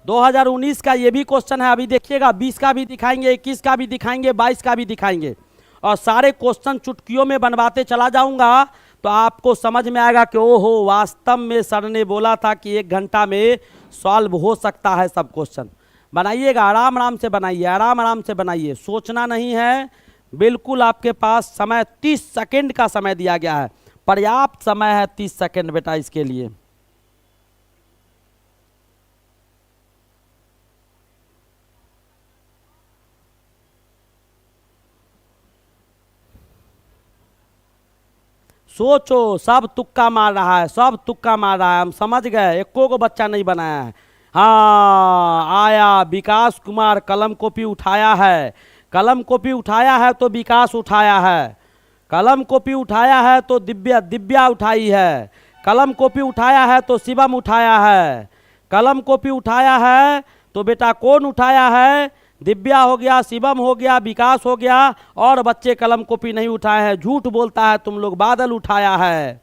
2019 का ये भी क्वेश्चन है, अभी देखिएगा 20 का भी दिखाएंगे, 21 का भी दिखाएंगे, 22 का भी दिखाएंगे, और सारे क्वेश्चन चुटकियों में बनवाते चला जाऊंगा, तो आपको समझ में आएगा कि ओहो वास्तव में सर ने बोला था कि 1 घंटा में सॉल्व हो सकता है सब क्वेश्चन। बनाइएगा, आराम आराम से बनाइए, आराम आराम से बनाइए, सोचना नहीं है, बिल्कुल आपके पास समय 30 सेकेंड का समय दिया गया है, पर्याप्त समय है 30 सेकेंड बेटा इसके लिए। सोचो, सब तुक्का मार रहा है, सब तुक्का मार रहा है, हम समझ गए, एको को बच्चा नहीं बनाया है। हाँ आया विकास कुमार, कलम कॉपी उठाया है, कलम कॉपी उठाया है तो विकास उठाया है, कलम कॉपी उठाया है तो दिव्या उठाई है, कलम कॉपी उठाया है तो शिवम उठाया है, कलम कॉपी उठाया है तो बेटा कौन उठाया है, दिव्या हो गया, शिवम हो गया, विकास हो गया, और बच्चे कलम कॉपी नहीं उठाए हैं। झूठ बोलता है तुम लोग, बादल उठाया है,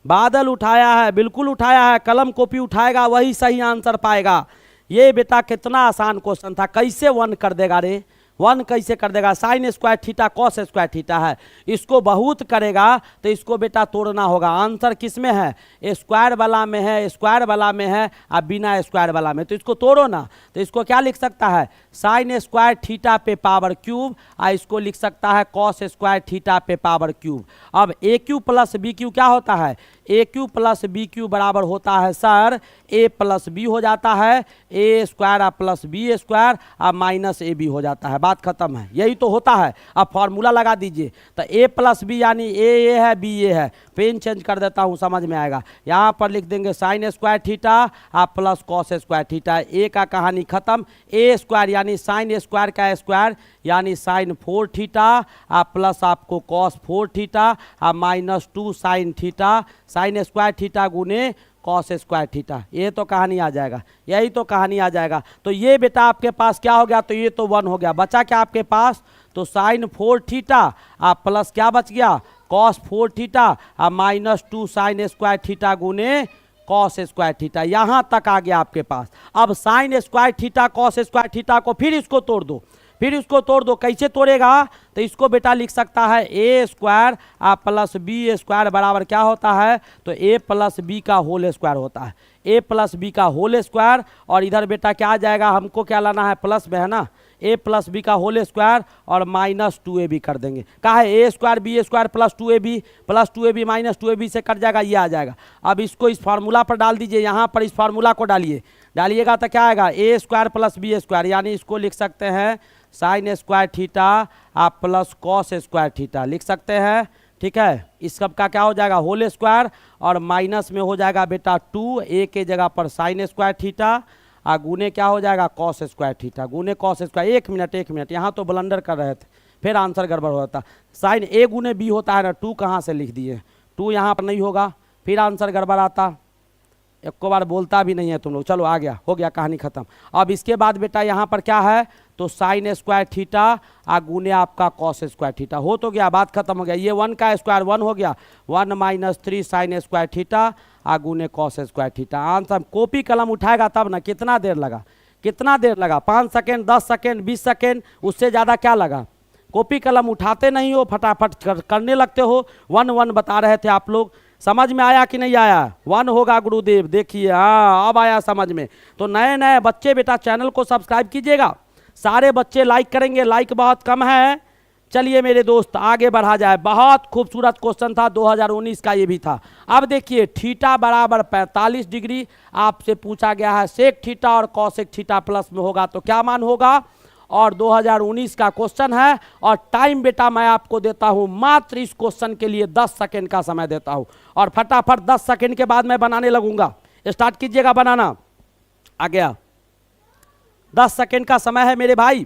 बादल उठाया है, बिल्कुल उठाया है, कलम कॉपी उठाएगा वही सही आंसर पाएगा। ये बेटा कितना आसान क्वेश्चन था, कैसे 1 कर देगा रे, 1 कैसे कर देगा, sine square theta cos square theta है, इसको बहुत करेगा तो इसको बेटा तोड़ना होगा। आंसर किस में है, स्क्वायर वाला में है, स्क्वायर वाला में है और बिना स्क्वायर वाला में, तो इसको तोड़ो ना। तो इसको क्या लिख सकता है, साइन स्क्वायर थीटा पे पावर क्यूब, और इसको लिख सकता है कॉस स्क्वायर थीटा पे पावर क्यूब। अब ए क्यू प्लस बी क्यू क्या होता है, ए क्यू प्लस बी क्यू बराबर होता है सर ए प्लस बी हो जाता है, A square plus B square और माइनस ए बी हो जाता है, बात खत्म है, यही तो होता है। अब फॉर्मूला लगा दीजिए, तो ए प्लस बी यानी ए है बी ए है, पेन चेंज कर देता हूँ समझ में आएगा। यहाँ पर लिख देंगे साइन स्क्वायर थीटा आप प्लस कॉस स्क्वायर थीटा, ए का कहानी खत्म। ए स्क्वायर यानी साइन स्क्वायर का स्क्वायर यानी साइन 4 थीटा आप प्लस आपको कॉस 4 थीटा और minus 2 sine theta, sine square theta गुने कॉस स्क्वायर थीटा, ये तो कहानी आ जाएगा, यही तो कहानी आ जाएगा। तो ये बेटा आपके पास क्या हो गया, तो ये तो 1 हो गया, बचा क्या आपके पास, तो साइन 4 थीटा आप प्लस क्या बच गया कॉस 4 थीटा और माइनस 2 साइन स्क्वायर थीटा गुने कॉस स्क्वायर थीटा, यहाँ तक आ गया आपके पास। अब sine square theta cos square theta को फिर इसको तोड़ दो, फिर इसको तोड़ दो, कैसे तोड़ेगा, तो इसको बेटा लिख सकता है ए स्क्वायर आप प्लस बी स्क्वायर बराबर क्या होता है, तो ए प्लस बी का होल स्क्वायर होता है, ए प्लस बी का होल स्क्वायर। और इधर बेटा क्या आ जाएगा, हमको क्या लाना है प्लस में है ना, ए प्लस बी का होल स्क्वायर और माइनस 2ab कर देंगे, कहा है A square B square plus 2ab minus 2ab से कट जाएगा, ये आ जाएगा। अब इसको इस फार्मूला पर डाल दीजिए, यहाँ पर इस फार्मूला को डालिएगा तो क्या आएगा, ए स्क्वायर प्लस बी स्क्वायर, यानी इसको लिख सकते हैं साइन स्क्वायर थीटा आप प्लस कॉस स्क्वायर थीटा लिख सकते हैं, ठीक है। इस सब का क्या हो जाएगा होल स्क्वायर और माइनस में हो जाएगा बेटा 2, ए के जगह पर साइन स्क्वायर थीटा और गुने क्या हो जाएगा कॉस स्क्वायर थीटा गुने कॉस स्क्वायर। एक मिनट यहाँ तो ब्लंडर कर रहे थे, फिर आंसर गड़बड़ हो जाता, साइन ए गुने बी होता है ना, 2 कहाँ से लिख दिए, 2 यहाँ पर नहीं होगा, फिर आंसर गड़बड़ आता, एक को बार बोलता भी नहीं है तुम लोग। चलो आ गया, हो गया, कहानी खत्म। अब इसके बाद बेटा यहाँ पर क्या है, तो साइन स्क्वायर थीटा आ गुने आपका कॉस स्क्वायर थीटा, हो तो गया, बात खत्म हो गया। ये 1 का स्क्वायर 1 हो गया, 1 माइनस 3 साइन स्क्वायर थीटा आ गुने cos square theta. Answer copy कलम उठाएगा तब ना, कितना देर लगा, 5 सेकेंड 10 सेकेंड 20 सेकेंड, उससे ज़्यादा क्या लगा। कॉपी कलम उठाते नहीं हो, फटाफट करने लगते हो। 1 बता रहे थे आप लोग, समझ में आया कि नहीं आया, 1 होगा गुरुदेव, देखिए हाँ अब आया समझ में। तो नए बच्चे बेटा चैनल को सब्सक्राइब कीजिएगा, सारे बच्चे लाइक करेंगे, लाइक बहुत कम है। चलिए मेरे दोस्त आगे बढ़ा जाए, बहुत खूबसूरत क्वेश्चन था 2019 का, ये भी था। अब देखिए थीटा बराबर 45 डिग्री आपसे पूछा गया है, सेक थीटा और कॉसेक थीटा प्लस में होगा तो क्या मान होगा, और 2019 का क्वेश्चन है। और टाइम बेटा मैं आपको देता हूं मात्र इस क्वेश्चन के लिए 10 सेकेंड का समय देता हूं, और फटाफट 10 सेकेंड के बाद मैं बनाने लगूंगा, स्टार्ट कीजिएगा बनाना। आ गया, 10 सेकेंड का समय है मेरे भाई,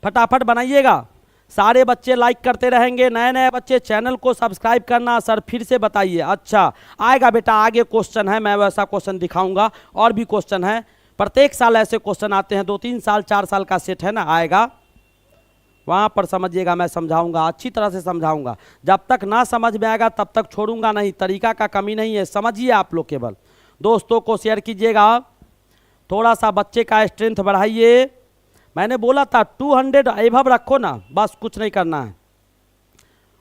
फटाफट बनाइएगा। सारे बच्चे लाइक करते रहेंगे, नए बच्चे चैनल को सब्सक्राइब करना। सर फिर से बताइए, अच्छा आएगा बेटा, आगे क्वेश्चन है, मैं वैसा क्वेश्चन दिखाऊंगा, और भी क्वेश्चन है, प्रत्येक साल ऐसे क्वेश्चन आते हैं, 2-3 साल 4 साल का सेट है ना, आएगा वहाँ पर समझिएगा, मैं समझाऊंगा, अच्छी तरह से समझाऊंगा। जब तक ना समझ में आएगा तब तक छोड़ूंगा नहीं, तरीका का कमी नहीं है, समझिए आप लोग। केवल दोस्तों को शेयर कीजिएगा, थोड़ा सा बच्चे का स्ट्रेंथ बढ़ाइए। मैंने बोला था 200 एभव रखो ना, बस कुछ नहीं करना है,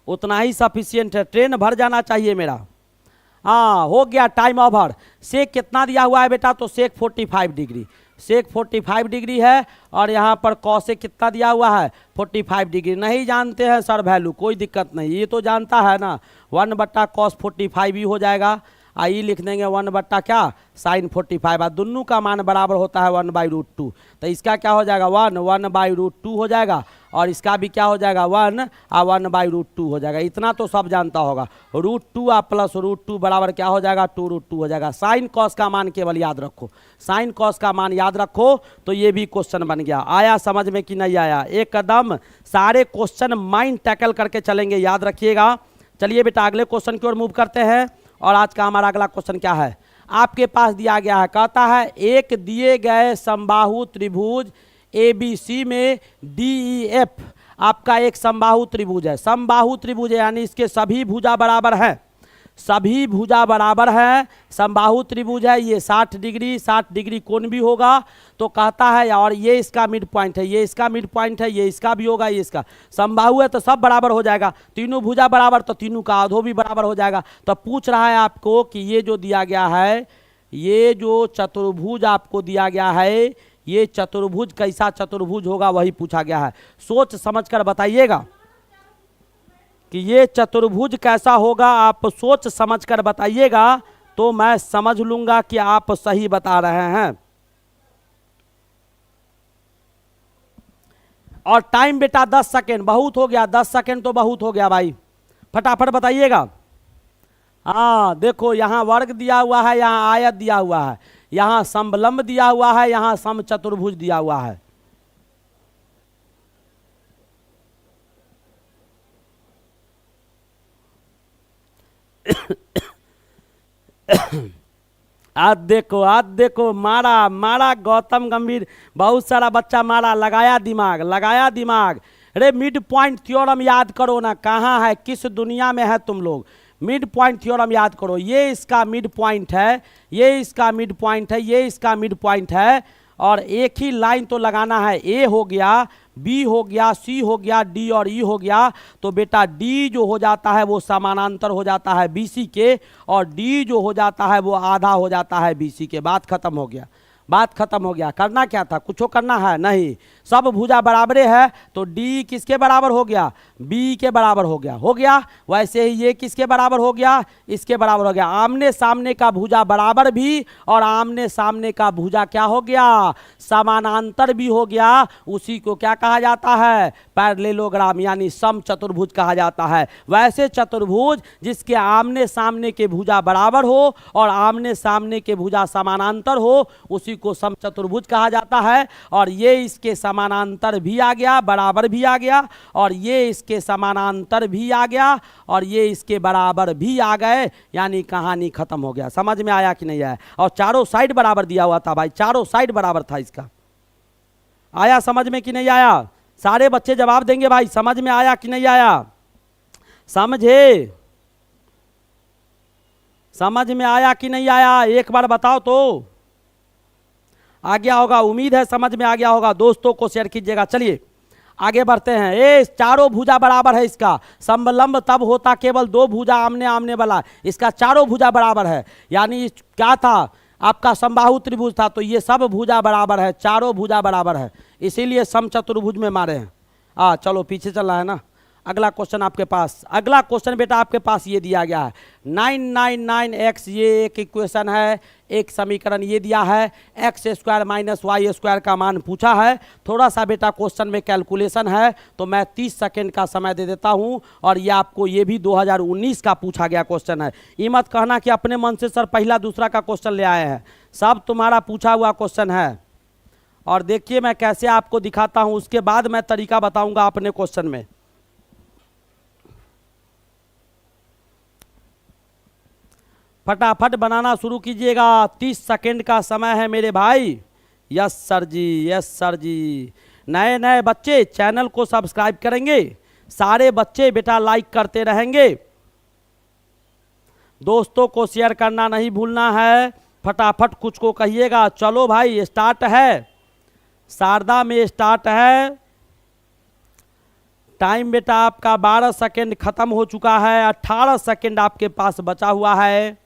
उतना ही सफिशियंट है, ट्रेन भर जाना चाहिए मेरा। हाँ हो गया टाइम ओवर। सेक कितना दिया हुआ है बेटा, तो सेक 45 डिग्री, सेक 45 डिग्री है, और यहाँ पर कॉसेक कितना दिया हुआ है 45 डिग्री। नहीं जानते हैं सर वैल्यू, कोई दिक्कत नहीं, ये तो जानता है ना, 1/cos 45 ही हो जाएगा। आई लिख देंगे 1 क्या साइन 45, दोनों का मान बराबर होता है 1/√2, तो इसका क्या हो जाएगा 1/√2 हो जाएगा, और इसका भी क्या हो जाएगा 1 और 1/√2 हो जाएगा। इतना तो सब जानता होगा, √2 और प्लस √2 बराबर क्या हो जाएगा 2√2 हो जाएगा। साइन कॉस का मान केवल याद रखो, साइन कॉस का मान याद रखो, तो ये भी क्वेश्चन बन गया। आया समझ में कि नहीं आया, एक कदम सारे क्वेश्चन माइंड टैकल करके चलेंगे, याद रखिएगा। चलिए बेटा अगले क्वेश्चन की ओर मूव करते हैं, और आज का हमारा अगला क्वेश्चन क्या है, आपके पास दिया गया है, कहता है एक दिए गए समबाहु त्रिभुज ABC में DEF आपका एक समबाहु त्रिभुज है, समबाहु त्रिभुज है यानी इसके सभी भुजा बराबर हैं, सभी भुजा बराबर है, समबाहु त्रिभुज है, ये 60 डिग्री कोण भी होगा। तो कहता है और ये इसका मिड पॉइंट है, ये इसका मिड पॉइंट है, ये इसका भी होगा, ये इसका। समबाहु है तो सब बराबर हो जाएगा, तीनों भुजा बराबर तो तीनों का आधो भी बराबर हो जाएगा। तो पूछ रहा है आपको कि ये जो दिया गया है, ये जो चतुर्भुज आपको दिया गया है, ये चतुर्भुज कैसा चतुर्भुज होगा वही पूछा गया है। सोच समझकर बताइएगा कि ये चतुर्भुज कैसा होगा, आप सोच समझकर बताइएगा तो मैं समझ लूंगा कि आप सही बता रहे हैं। और टाइम बेटा 10 सेकेंड बहुत हो गया, 10 सेकेंड तो बहुत हो गया भाई, फटाफट बताइएगा। हाँ देखो, यहाँ वर्ग दिया हुआ है, यहाँ आयत दिया हुआ है, यहाँ समलंब दिया हुआ है, यहाँ समचतुर्भुज दिया हुआ है। आज देखो मारा मारा गौतम गंभीर, बहुत सारा बच्चा मारा, लगाया दिमाग लगाया दिमाग। अरे मिड पॉइंट थ्योरम याद करो ना, कहाँ है, किस दुनिया में है तुम लोग। मिड पॉइंट थ्योरम याद करो, ये इसका मिड पॉइंट है, ये इसका मिड पॉइंट है, ये इसका मिड पॉइंट है। और एक ही लाइन तो लगाना है, ए हो गया, बी हो गया, सी हो गया, डी और ई हो गया। तो बेटा डी जो हो जाता है वो समानांतर हो जाता है बीसी के, और डी जो हो जाता है वो आधा हो जाता है बीसी के। बात खत्म हो गया, बात खत्म हो गया। करना क्या था, कुछ करना है नहीं, सब भुजा बराबरे है। तो डी किसके बराबर हो गया, बी के बराबर हो गया, हो गया। वैसे ही ये किसके बराबर हो गया, इसके बराबर हो गया। आमने सामने का भुजा बराबर भी और आमने सामने का भुजा क्या हो गया, समानांतर भी हो गया। उसी को क्या कहा जाता है, पैरेललोग्राम यानी समचतुर्भुज कहा जाता है। वैसे चतुर्भुज जिसके आमने सामने के भुजा बराबर हो और आमने सामने के भुजा समानांतर हो, उसी को समचतुर्भुज कहा जाता है। और ये इसके समानांतर भी आ गया, बराबर भी आ गया, और ये इसके समानांतर भी आ गया, और ये इसके बराबर भी आ गए, यानी कहानी खत्म हो गया। समझ में आया कि नहीं आया। और चारों साइड बराबर दिया हुआ था भाई, चारों साइड बराबर था इसका। आया समझ में कि नहीं आया, सारे बच्चे जवाब देंगे भाई, समझ में आया कि नहीं आया, समझे, समझ में आया कि नहीं आया, एक बार बताओ तो। आ गया होगा, उम्मीद है समझ में आ गया होगा। दोस्तों को शेयर कीजिएगा। चलिए आगे बढ़ते हैं। ये चारों भुजा बराबर है, इसका समलंब तब होता केवल दो भुजा आमने आमने वाला, इसका चारों भुजा बराबर है। यानी क्या था, आपका समबाहु त्रिभुज था, तो ये सब भुजा बराबर है, चारों भुजा बराबर है, इसीलिए समचतुर्भुज में मारे हैं। चलो पीछे चल रहा है ना। अगला क्वेश्चन आपके पास, अगला क्वेश्चन बेटा आपके पास ये दिया गया है 999x, ये एक इक्वेशन है, एक समीकरण ये दिया है, x square minus y square का मान पूछा है। थोड़ा सा बेटा क्वेश्चन में कैलकुलेशन है, तो मैं 30 सेकेंड का समय दे देता हूं। और ये आपको ये भी 2019 का पूछा गया क्वेश्चन है। ये मत कहना कि अपने मन से सर पहला दूसरा का क्वेश्चन ले आए हैं, सब तुम्हारा पूछा हुआ क्वेश्चन है। और देखिए मैं कैसे आपको दिखाता हूं, उसके बाद मैं तरीका बताऊंगा अपने क्वेश्चन में। फटाफट बनाना शुरू कीजिएगा, 30 सेकेंड का समय है मेरे भाई। यस सर जी, यस सर जी। नए नए बच्चे चैनल को सब्सक्राइब करेंगे, सारे बच्चे बेटा लाइक करते रहेंगे, दोस्तों को शेयर करना नहीं भूलना है। फटाफट कुछ को कहिएगा। चलो भाई स्टार्ट है, शारदा में स्टार्ट है। टाइम बेटा आपका 12 सेकेंड खत्म हो चुका है, 18 सेकेंड आपके पास बचा हुआ है।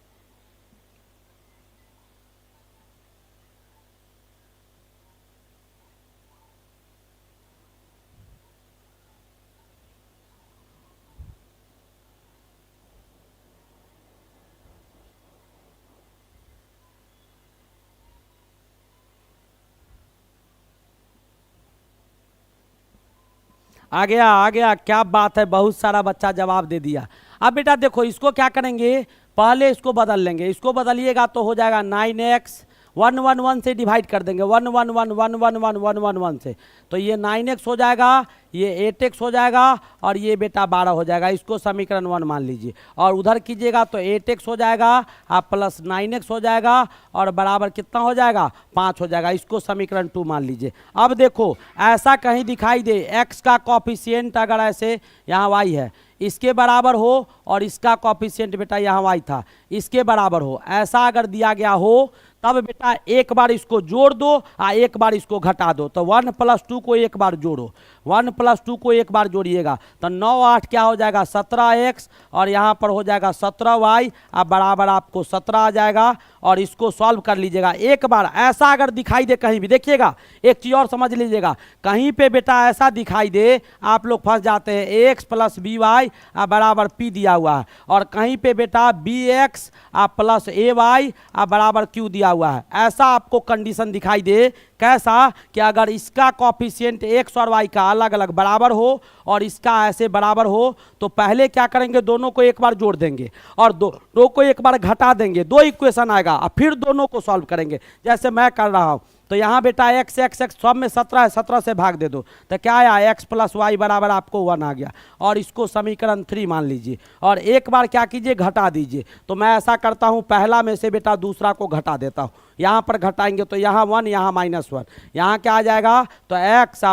आ गया, क्या बात है, बहुत सारा बच्चा जवाब दे दिया। अब बेटा देखो इसको क्या करेंगे, पहले इसको बदल लेंगे, इसको बदलिएगा तो हो जाएगा 9x 111 से डिवाइड कर देंगे, 111 से, तो ये 9x हो जाएगा, ये 8x हो जाएगा, और ये बेटा 12 हो जाएगा। इसको समीकरण 1 मान लीजिए, और उधर कीजिएगा तो 8x हो जाएगा, आप प्लस 9x हो जाएगा, और बराबर कितना हो जाएगा, 5 हो जाएगा। इसको समीकरण 2 मान लीजिए। अब देखो ऐसा कहीं दिखाई दे, x का कॉफिशिएंट अगर ऐसे यहाँ y है, इसके बराबर हो और इसका कोएफिशिएंट बेटा यहाँ y था इसके बराबर हो, ऐसा अगर दिया गया हो तब बेटा एक बार इसको जोड़ दो और एक बार इसको घटा दो। तो 1 + 2 को एक बार जोड़ो, 1 + 2 को एक बार जोड़िएगा तो 9 8 क्या हो जाएगा 17x और यहाँ पर हो जाएगा 17y अब बराबर आपको 17 आ जाएगा। और इसको सॉल्व कर लीजिएगा एक बार। ऐसा अगर दिखाई दे कहीं भी, देखिएगा एक चीज़ और समझ लीजिएगा, कहीं पे बेटा ऐसा दिखाई दे आप लोग फंस जाते हैं ax + by बराबर p दिया हुआ है और कहीं पे बेटा bx + ay बराबर q दिया हुआ है। ऐसा आपको कंडीशन दिखाई दे कैसा कि अगर इसका कोएफिशिएंट x और y का अलग अलग बराबर हो और इसका ऐसे बराबर हो तो पहले क्या करेंगे दोनों को एक बार जोड़ देंगे और दो को एक बार घटा देंगे, 2 इक्वेशन आएगा और फिर दोनों को सॉल्व करेंगे जैसे मैं कर रहा हूं। तो यहाँ बेटा x सब में 17 है, 17 से भाग दे दो तो क्या आया x + y बराबर आपको 1 आ गया और इसको समीकरण 3 मान लीजिए और एक बार क्या कीजिए घटा दीजिए। तो मैं ऐसा करता हूँ पहला में से बेटा दूसरा को घटा देता हूँ, यहाँ पर घटाएंगे तो यहाँ 1 यहाँ -1, यहाँ क्या आ जाएगा तो x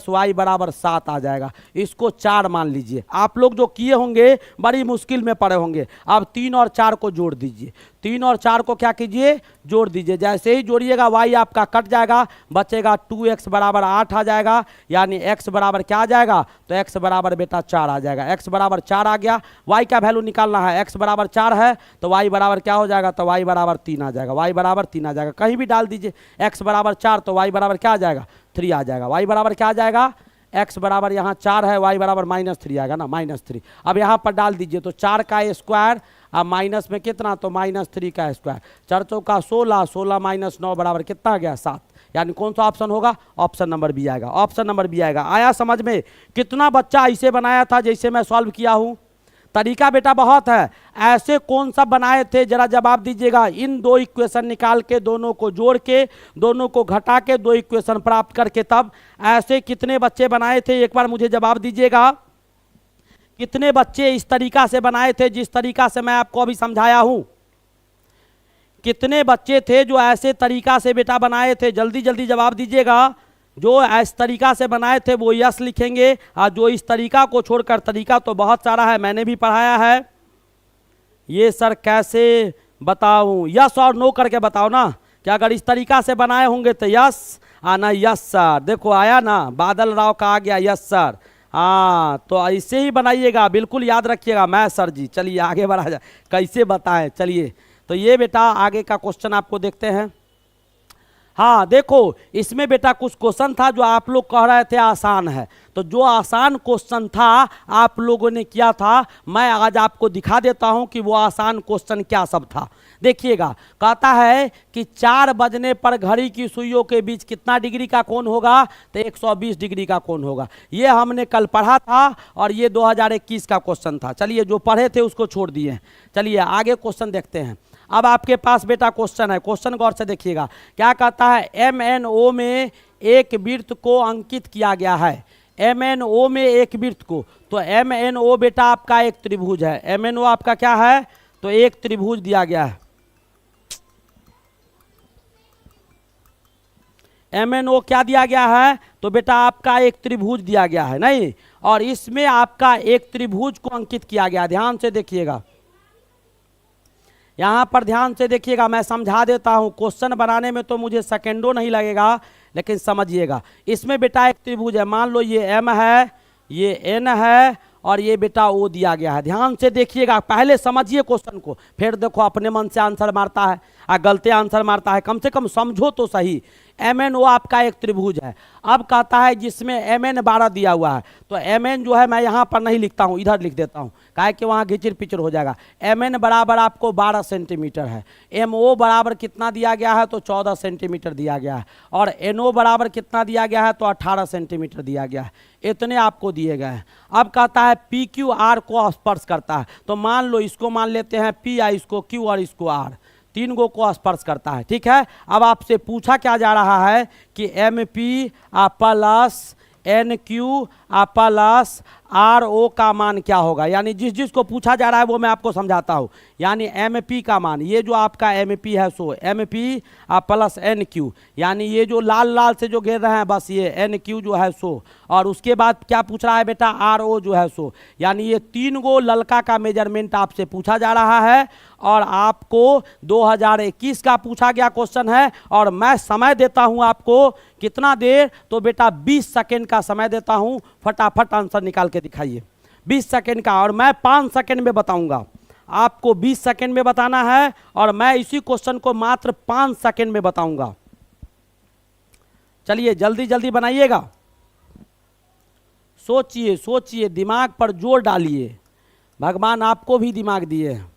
- y बराबर 7 आ जाएगा। इसको 4 मान लीजिए। आप लोग जो किए होंगे बड़ी मुश्किल में पड़े होंगे। अब 3 और 4 को जोड़ दीजिए, 3 और 4 को क्या कीजिए जोड़ दीजिए। जैसे ही जोड़िएगा y आपका कट जाएगा, बचेगा 2x बराबर 8 आ जाएगा, यानी x बराबर क्या आ जाएगा तो x बराबर बेटा 4 आ जाएगा। x बराबर 4 आ गया, y का वैल्यू निकालना है, x बराबर 4 है तो y बराबर क्या हो जाएगा तो y बराबर 3 आ जाएगा, y बराबर 3 आ जाएगा। कहीं भी डाल दीजिए x बराबर 4 तो y बराबर क्या आ जाएगा 3 आ जाएगा। y बराबर क्या आ जाएगा x बराबर यहाँ 4 है, y बराबर -3 आएगा ना, -3। अब यहाँ पर डाल दीजिए तो 4 का स्क्वायर अब माइनस में कितना तो -3 का स्क्वायर, 4 चौका 16, 16 - 9 बराबर कितना आ गया 7। यानी कौन सा ऑप्शन होगा ऑप्शन नंबर बी आएगा, ऑप्शन नंबर बी आएगा। आया समझ में? कितना बच्चा ऐसे बनाया था जैसे मैं सॉल्व किया हूँ? तरीका बेटा बहुत है। ऐसे कौन सा बनाए थे जरा जवाब दीजिएगा। इन 2 इक्वेशन निकाल के दोनों को जोड़ के दोनों को घटा के 2 इक्वेशन प्राप्त करके तब ऐसे कितने बच्चे बनाए थे एक बार मुझे जवाब दीजिएगा। कितने बच्चे इस तरीका से बनाए थे जिस तरीका से मैं आपको अभी समझाया हूं? कितने बच्चे थे जो ऐसे तरीका से बेटा बनाए थे? जल्दी जल्दी जवाब दीजिएगा। जो इस तरीका से बनाए थे वो यस लिखेंगे और जो इस तरीका को छोड़कर, तरीका तो बहुत सारा है मैंने भी पढ़ाया है। ये सर कैसे बताऊं? यस और नो करके बताओ ना कि अगर इस तरीका से बनाए होंगे तो यस आना, यस सर। देखो आया ना, बादल राव का आ गया यस सर। हाँ तो ऐसे ही बनाइएगा, बिल्कुल याद रखिएगा। मैं सर जी चलिए आगे बढ़ा जाए, कैसे बताएं। चलिए तो ये बेटा आगे का क्वेश्चन आपको देखते हैं। हाँ देखो इसमें बेटा कुछ क्वेश्चन था जो आप लोग कह रहे थे आसान है, तो जो आसान क्वेश्चन था आप लोगों ने किया था, मैं आज आपको दिखा देता हूं कि वो आसान क्वेश्चन क्या सब था। देखिएगा कहता है कि 4 बजने पर घड़ी की सुइयों के बीच कितना डिग्री का कोण होगा तो 120 डिग्री का कोण होगा। ये हमने कल पढ़ा था और ये 2021 का क्वेश्चन था। चलिए जो पढ़े थे उसको छोड़ दिए। चलिए आगे क्वेश्चन देखते हैं। अब आपके पास बेटा क्वेश्चन है, क्वेश्चन गौर से देखिएगा। क्या कहता है MNO में एक वृत्त को अंकित किया गया है। MNO में एक वृत्त को, तो MNO बेटा आपका एक त्रिभुज है। MNO आपका क्या है तो एक त्रिभुज दिया गया है। MNO क्या दिया गया है तो बेटा आपका एक त्रिभुज दिया गया है नहीं, और इसमें आपका एक त्रिभुज को अंकित किया गया। ध्यान से देखिएगा, यहाँ पर ध्यान से देखिएगा, मैं समझा देता हूँ। क्वेश्चन बनाने में तो मुझे सेकेंडों नहीं लगेगा, लेकिन समझिएगा। इसमें बेटा एक त्रिभुज है, मान लो ये M है, ये N है और ये बेटा O दिया गया है। ध्यान से देखिएगा, पहले समझिए क्वेश्चन को, फिर देखो अपने मन से आंसर मारता है और गलती आंसर मारता है। कम से कम समझो तो सही। MNO आपका एक त्रिभुज है। अब कहता है जिसमें MN 12 दिया हुआ है, तो MN जो है मैं यहाँ पर नहीं लिखता हूँ, इधर लिख देता हूँ, काहे कि वहाँ घिचर पिचर हो जाएगा। MN बराबर आपको 12 सेंटीमीटर है। MO बराबर कितना दिया गया है तो 14 सेंटीमीटर दिया गया है, और NO बराबर कितना दिया गया है तो 18 सेंटीमीटर दिया गया है। इतने आपको दिए गए हैं। अब कहता है PQR को स्पर्श करता है, तो मान लो इसको मान लेते हैं P, इसको Q और इसको R, 3 को स्पर्श करता है। ठीक है, अब आपसे पूछा क्या जा रहा है कि MP plus NQ plus R O का मान क्या होगा, यानी जिस जिस को पूछा जा रहा है वो मैं आपको समझाता हूँ। यानी एम पी का मान, ये जो आपका एम पी है so M P plus N Q, यानी ये जो लाल लाल से जो घेर रहे हैं बस ये एन क्यू जो है सो, और उसके बाद क्या पूछ रहा है बेटा, आर ओ जो है सो, यानी ये 3 गो ललका का मेजरमेंट आपसे पूछा जा रहा है और आपको 2021 का पूछा गया क्वेश्चन है। और मैं समय देता हूं आपको कितना देर, तो बेटा 20 सेकेंड का समय देता हूं, फटाफट आंसर निकाल के दिखाइए 20 सेकेंड का, और मैं 5 सेकेंड में बताऊंगा। आपको 20 सेकेंड में बताना है और मैं इसी क्वेश्चन को मात्र 5 सेकेंड में बताऊंगा। चलिए जल्दी जल्दी बनाइएगा, सोचिए सोचिए, दिमाग पर जोर डालिए, भगवान आपको भी दिमाग दिए हैं।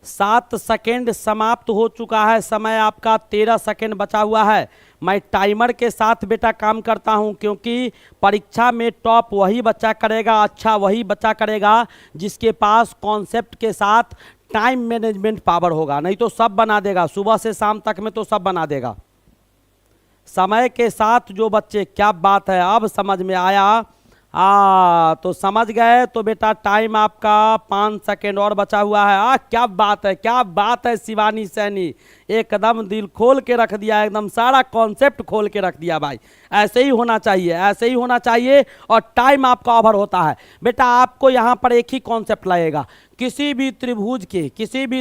सात सेकेंड समाप्त हो चुका है, समय आपका 13 सेकेंड बचा हुआ है। मैं टाइमर के साथ बेटा काम करता हूं, क्योंकि परीक्षा में टॉप वही बच्चा करेगा, अच्छा वही बच्चा करेगा जिसके पास कॉन्सेप्ट के साथ टाइम मैनेजमेंट पावर होगा, नहीं तो सब बना देगा, सुबह से शाम तक में तो सब बना देगा। समय के साथ जो बच्चे, क्या बात है, अब समझ में आया। तो समझ गए, तो बेटा टाइम आपका 5 सेकेंड और बचा हुआ है। क्या बात है, क्या बात है शिवानी सैनी, एकदम दिल खोल के रख दिया, एकदम सारा कॉन्सेप्ट खोल के रख दिया भाई। ऐसे ही होना चाहिए, ऐसे ही होना चाहिए, और टाइम आपका ओवर होता है। बेटा आपको यहाँ पर एक ही कॉन्सेप्ट लगेगा, किसी भी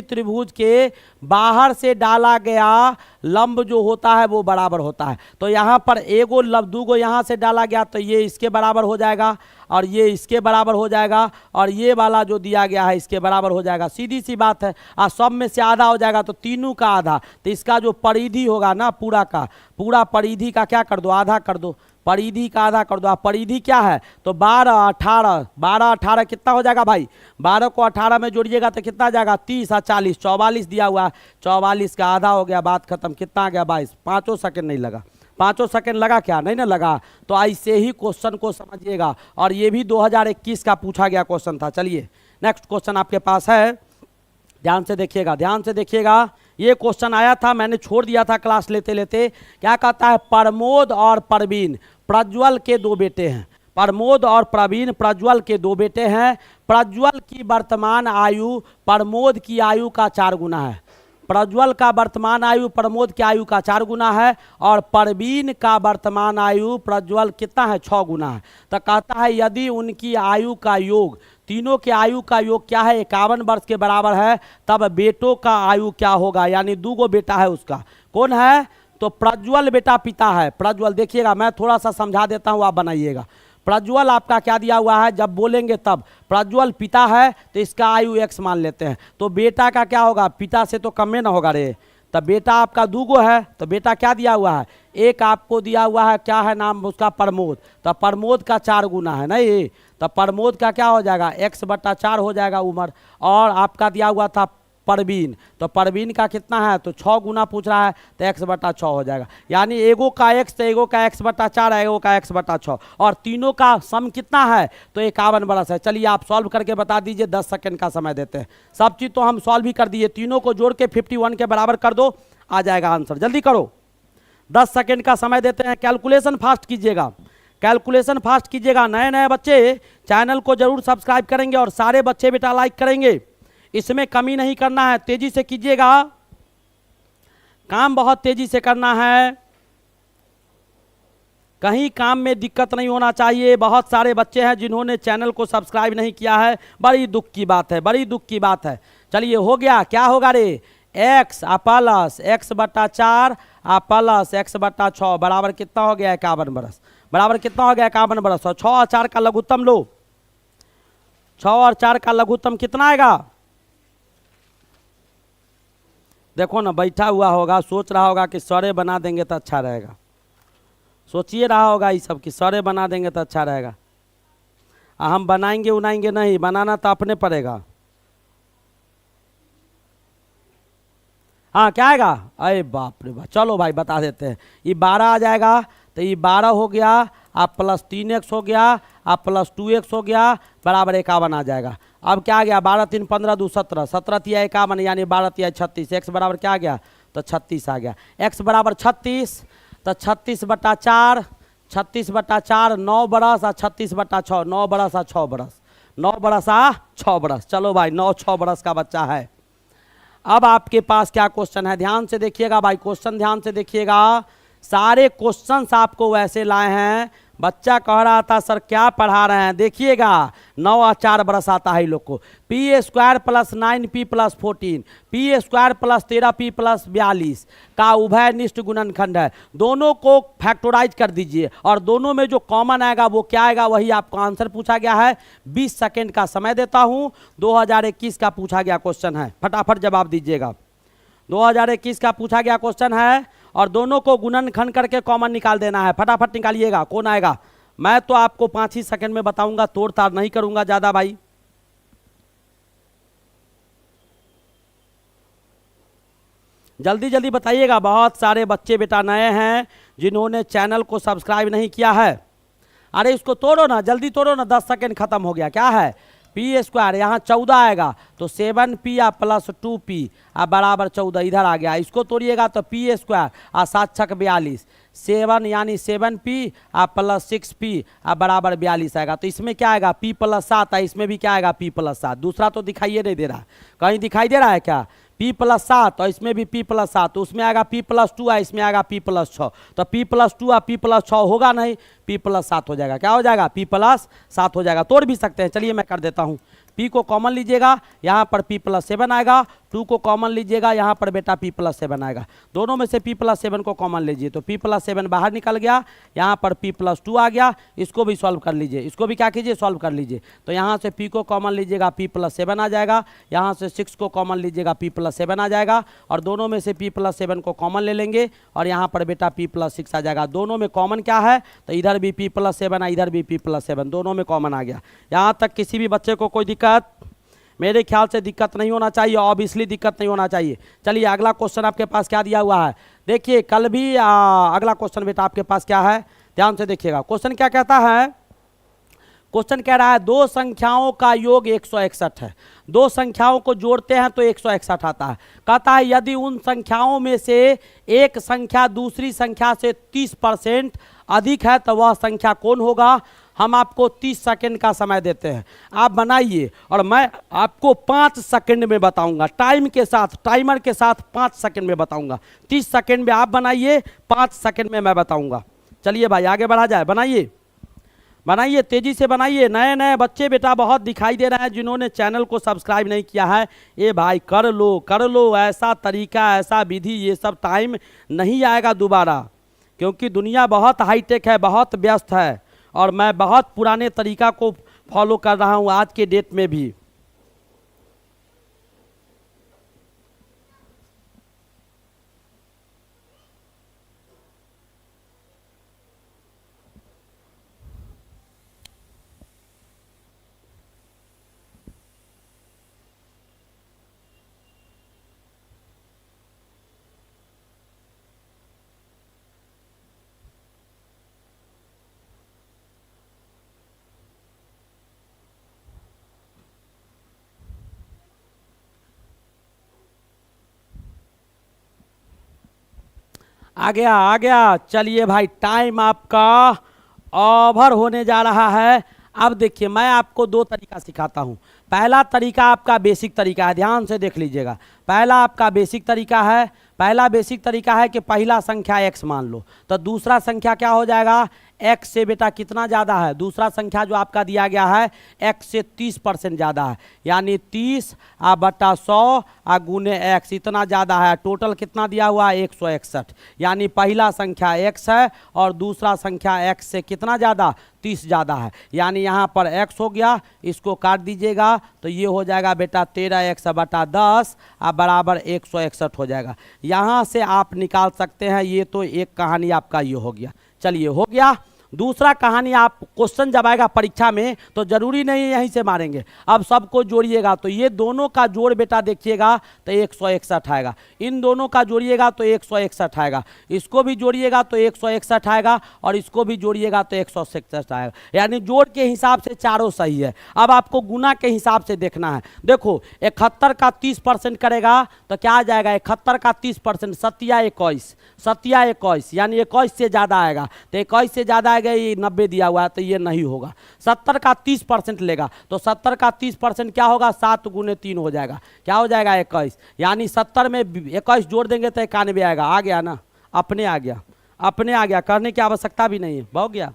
त्रिभुज के बाहर से डाला गया लंब जो होता है वो बराबर होता है। तो यहाँ पर एगो लंब, दूगो यहाँ से डाला गया तो ये इसके बराबर हो जाएगा और ये इसके बराबर हो जाएगा, और ये वाला जो दिया गया है इसके बराबर हो जाएगा, सीधी सी बात है। और सब में से आधा हो जाएगा तो तीनों का आधा, तो इसका जो परिधि होगा ना पूरा का पूरा, परिधि का क्या कर दो, आधा कर दो, परिधि का आधा कर दो। परिधि क्या है, तो 12 18 कितना हो जाएगा भाई, 12 को 18 में जोड़िएगा तो कितना जाएगा, 30 और 40 44 दिया हुआ है, 44 का आधा हो गया, बात खत्म। कितना आ गया 22, 5 सेकंड नहीं लगा, 5 सेकंड लगा क्या, नहीं ना लगा। तो ऐसे ही क्वेश्चन को समझिएगा, और ये भी 2021 का पूछा गया क्वेश्चन था। चलिए नेक्स्ट क्वेश्चन आपके पास है, ध्यान से देखिएगा, ध्यान से देखिएगा। ये क्वेश्चन आया था, मैंने छोड़ दिया था क्लास लेते लेते। क्या कहता है, प्रमोद और प्रवीण प्रज्वल के 2 बेटे हैं। प्रमोद और प्रवीण प्रज्वल के 2 बेटे हैं। प्रज्वल की वर्तमान आयु प्रमोद की आयु का 4 गुना है। प्रज्वल का वर्तमान आयु प्रमोद की आयु का 4 गुना है, और प्रवीण का वर्तमान आयु प्रज्वल कितना है, 6 गुना है। तो कहता है यदि उनकी आयु का योग, तीनों के आयु का योग क्या है, 51 वर्ष के बराबर है, तब बेटों का आयु क्या होगा। यानी 2 गो बेटा है उसका, कौन है, तो प्रज्वल बेटा पिता है। प्रज्वल देखिएगा, मैं थोड़ा सा समझा देता हूँ, आप बनाइएगा। प्रज्वल आपका क्या दिया हुआ है, जब बोलेंगे तब, प्रज्वल पिता है तो इसका आयु x मान लेते हैं, तो बेटा का क्या होगा, पिता से तो कम में ना होगा रे, तब बेटा आपका 2 गो है, तो बेटा क्या दिया हुआ है, एक आपको दिया हुआ है, क्या है नाम उसका, प्रमोद, तो प्रमोद का 4 गुना है नहीं, तो प्रमोद का क्या हो जाएगा, x/4 हो जाएगा उम्र। और आपका दिया हुआ था प्रवीण, तो प्रवीण का कितना है, तो 6 गुना पूछ रहा है, तो x/6 हो जाएगा। यानी एगो का x, तो एगो का x/4 है, एगो का x/6, और तीनों का सम कितना है, तो 51 वर्ष है। चलिए आप सॉल्व करके बता दीजिए, 10 सेकंड का समय देते हैं। सब चीज़ तो हम सॉल्व ही कर दिए, तीनों को जोड़ के 51 के बराबर कर दो, आ जाएगा आंसर। जल्दी करो, 10 सेकंड का समय देते हैं। कैलकुलेशन फास्ट कीजिएगा, कैलकुलेशन फास्ट कीजिएगा। नए नए बच्चे चैनल को जरूर सब्सक्राइब करेंगे, और सारे बच्चे बेटा लाइक करेंगे, इसमें कमी नहीं करना है, तेजी से कीजिएगा, काम बहुत तेजी से करना है, कहीं काम में दिक्कत नहीं होना चाहिए। बहुत सारे बच्चे हैं जिन्होंने चैनल को सब्सक्राइब नहीं किया है, बड़ी दुख की बात है, बड़ी दुख की बात है। चलिए हो गया, क्या होगा रे, x plus x/4 plus x/6 बराबर कितना हो गया, 51 बरस, बराबर कितना हो गया, 51 बरस। और 6 और 4 का लघुत्तम लो, 6 और 4 का लघुत्तम कितना आएगा, देखो ना, बैठा हुआ होगा, सोच रहा होगा कि सरे बना देंगे तो अच्छा रहेगा, सोचिए रहा होगा ये सब कि सरे बना देंगे तो अच्छा रहेगा। हम बनाएंगे उनाएंगे नहीं, बनाना तो अपने पड़ेगा। हाँ क्या आएगा, अरे बाप रे बाप, चलो भाई बता देते हैं। ये 12 आ जाएगा, तो ये 12 हो गया, आप प्लस 3x हो गया, आप प्लस 2x हो गया, बराबर 51 आ जाएगा। अब क्या आ गया, 12 3 15 2 17, 17 तिया 51 यानी 12 तिया 36, x बराबर क्या आ गया, तो 36 आ गया। x बराबर 36, तो 36/4, 36/4 9 बरस और 36/6 9 बरस और 6 बरस, 9 बरस आ 6 बरस। चलो भाई 9 6 बरस का बच्चा है। अब आपके पास क्या क्वेश्चन है, ध्यान से देखिएगा भाई, क्वेश्चन ध्यान से देखिएगा। सारे क्वेश्चंस आपको वैसे लाए हैं। बच्चा कह रहा था सर क्या पढ़ा रहे हैं, देखिएगा 9 और 4 बरस आता है इन लोग को। p² + 9p + 14, p² + 13p + 42 का उभयनिष्ठ गुणनखंड है। दोनों को फैक्टोराइज कर दीजिए और दोनों में जो कॉमन आएगा वो क्या आएगा, वही आपको आंसर पूछा गया है। 20 सेकेंड का समय देता हूं। 2021 का पूछा गया क्वेश्चन है, फटाफट जवाब दीजिएगा। 2021 का पूछा गया क्वेश्चन है और दोनों को गुणनखंड करके कॉमन निकाल देना है। फटाफट निकालिएगा, कौन आएगा। मैं तो आपको 5 ही सेकंड में बताऊंगा, तोड़ ताड़ नहीं करूंगा ज्यादा भाई। जल्दी जल्दी बताइएगा, बहुत सारे बच्चे बेटा नए हैं जिन्होंने चैनल को सब्सक्राइब नहीं किया है। अरे इसको तोड़ो ना, जल्दी तोड़ो ना, 10 सेकंड खत्म हो गया। क्या है, p², यहाँ 14 आएगा तो 7p + 2p बराबर 14 इधर आ गया। इसको तोड़िएगा तो p² और 7 × 42, 7 यानी 7p + 6p बराबर 42 आएगा। तो इसमें क्या आएगा, p + 7 है, इसमें भी क्या आएगा, p + 7। दूसरा तो दिखाइए नहीं दे रहा, कहीं दिखाई दे रहा है क्या, p + 7 और इसमें भी p + 7, तो उसमें आएगा p + 2 है, इसमें आएगा p + 6। तो p + 2 और p + 6 होगा नहीं, p + 7 हो जाएगा। क्या हो जाएगा, p + 7 हो जाएगा। तोड़ भी सकते हैं, चलिए मैं कर देता हूँ। p को कॉमन लीजिएगा, यहाँ पर p + 7 आएगा। 2 को कॉमन लीजिएगा, यहाँ पर बेटा p + 7 आएगा। दोनों में से p + 7 को कॉमन लीजिए तो p + 7 बाहर निकल गया, यहाँ पर p + 2 आ गया। इसको भी सॉल्व कर लीजिए, इसको भी क्या कीजिए, सॉल्व कर लीजिए। तो यहाँ से p को कॉमन लीजिएगा, p + 7 आ जाएगा। यहाँ से 6 को कॉमन लीजिएगा, p + 7 आ जाएगा। और दोनों में से p + 7 को कॉमन ले लेंगे और यहाँ पर बेटा p + 6 आ जाएगा। दोनों में कॉमन क्या है, तो इधर भी p + 7 है, इधर भी p + 7, दोनों में कॉमन आ गया। यहाँ तक किसी भी बच्चे को कोई दिक्कत, मेरे ख्याल से दिक्कत नहीं होना चाहिए, ऑब्वियसली दिक्कत नहीं होना चाहिए। चलिए अगला क्वेश्चन आपके पास क्या दिया हुआ है, देखिए कल भी अगला क्वेश्चन बेटा आपके पास क्या है, ध्यान से देखिएगा। क्वेश्चन क्या कहता है, क्वेश्चन कह रहा है दो संख्याओं का योग 161 है। दो संख्याओं को जोड़ते हैं तो 161 आता है। कहता है यदि उन संख्याओं में से एक संख्या दूसरी संख्या से 30% अधिक है तो वह संख्या कौन होगा। हम आपको 30 सेकंड का समय देते हैं, आप बनाइए और मैं आपको 5 सेकंड में बताऊंगा, टाइम के साथ, टाइमर के साथ 5 सेकंड में बताऊंगा। 30 सेकंड में आप बनाइए, 5 सेकंड में मैं बताऊंगा। चलिए भाई आगे बढ़ा जाए, बनाइए बनाइए, तेजी से बनाइए। नए नए बच्चे बेटा बहुत दिखाई दे रहे हैं जिन्होंने चैनल को सब्सक्राइब नहीं किया है। ये भाई कर लो, ऐसा तरीका, ऐसा विधि, ये सब टाइम नहीं आएगा दोबारा, क्योंकि दुनिया बहुत हाईटेक है, बहुत व्यस्त है और मैं बहुत पुराने तरीका को फॉलो कर रहा हूँ आज के डेट में भी। आ गया। चलिए भाई टाइम आपका ओवर होने जा रहा है। अब देखिए मैं आपको 2 तरीका सिखाता हूँ। पहला तरीका आपका बेसिक तरीका है, ध्यान से देख लीजिएगा। पहला आपका बेसिक तरीका है, पहला बेसिक तरीका है कि पहला संख्या x मान लो, तो दूसरा संख्या क्या हो जाएगा, x से बेटा कितना ज़्यादा है, दूसरा संख्या जो आपका दिया गया है x से 30% ज़्यादा है, यानी 30/100 गुने x, इतना ज़्यादा है। टोटल कितना दिया हुआ है 161, यानी पहला संख्या x है और दूसरा संख्या x से कितना ज़्यादा, 30 ज़्यादा है, यानी यहाँ पर x हो गया, इसको काट दीजिएगा तो ये हो जाएगा बेटा 13x/10 बराबर 161 हो जाएगा। यहाँ से आप निकाल सकते हैं, ये तो एक कहानी आपका ये हो गया। चलिए हो गया। दूसरा कहानी, आप क्वेश्चन जब आएगा परीक्षा में तो जरूरी नहीं है यहीं से मारेंगे, अब सबको जोड़िएगा तो ये दोनों का जोड़ बेटा देखिएगा तो 161 आएगा, इन दोनों का जोड़िएगा तो 161 आएगा, इसको भी जोड़िएगा तो 161 आएगा और इसको भी जोड़िएगा तो 161 आएगा, यानी जोड़ के हिसाब से चारों सही है। अब आपको गुना के हिसाब से देखना है। देखो 71 का 30% करेगा तो क्या आ जाएगा, 71 का 30%, 7 21 यानी 21 से ज़्यादा आएगा, तो 21 से ज़्यादा आएगा, ये 90 दिया हुआ है तो ये नहीं होगा। 70 का 30% लेगा तो 70 का 30% क्या होगा, 7 गुने 3 हो जाएगा, क्या हो जाएगा 21, यानी 70 में 21 जोड़ देंगे तो 91 आएगा। आ गया ना, अपने आ गया, अपने आ गया, करने की आवश्यकता भी नहीं है, हो गया।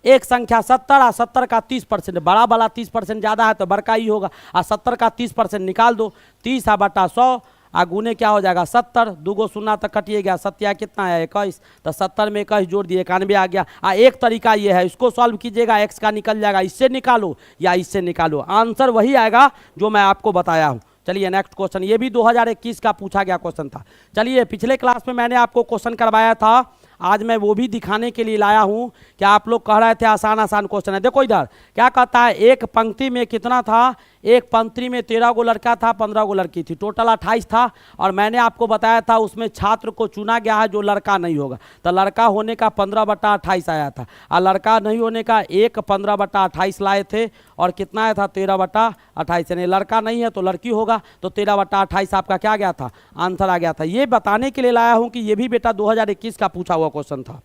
एक संख्या 70 और 70 का 30%, बड़ा वाला 30% ज़्यादा है तो बड़का ही होगा, और 70 का 30% निकाल दो, 30/100 गुने क्या हो जाएगा 70, 2 शून्य तक कटिए गया, 7 कितना है 21, तो 70 में 21 जोड़ दिए 91 आ गया। एक तरीका ये है, इसको सॉल्व कीजिएगा, एक्स का निकल जाएगा, इससे निकालो या इससे निकालो, आंसर वही आएगा जो मैं आपको बताया हूँ। चलिए नेक्स्ट क्वेश्चन, ये भी 2021 का पूछा गया क्वेश्चन था। चलिए पिछले क्लास में मैंने आपको क्वेश्चन करवाया था, आज मैं वो भी दिखाने के लिए लाया हूं कि आप लोग कह रहे थे आसान आसान क्वेश्चन है। देखो इधर क्या कहता है, एक पंक्ति में कितना था, एक पंक्ति में 13 गो लड़का था, 15 गो लड़की थी, टोटल 28 था, और मैंने आपको बताया था उसमें छात्र को चुना गया है जो लड़का नहीं होगा, तो लड़का होने का 15/28 आया था, और लड़का नहीं होने का एक 15/28 लाए थे, और कितना आया था 13/28, यानी लड़का नहीं है तो लड़की होगा, तो 13/28 आपका क्या गया था, आंसर आ गया था। ये बताने के लिए लाया हूँ कि ये भी बेटा 2021 का पूछा हुआ क्वेश्चन था,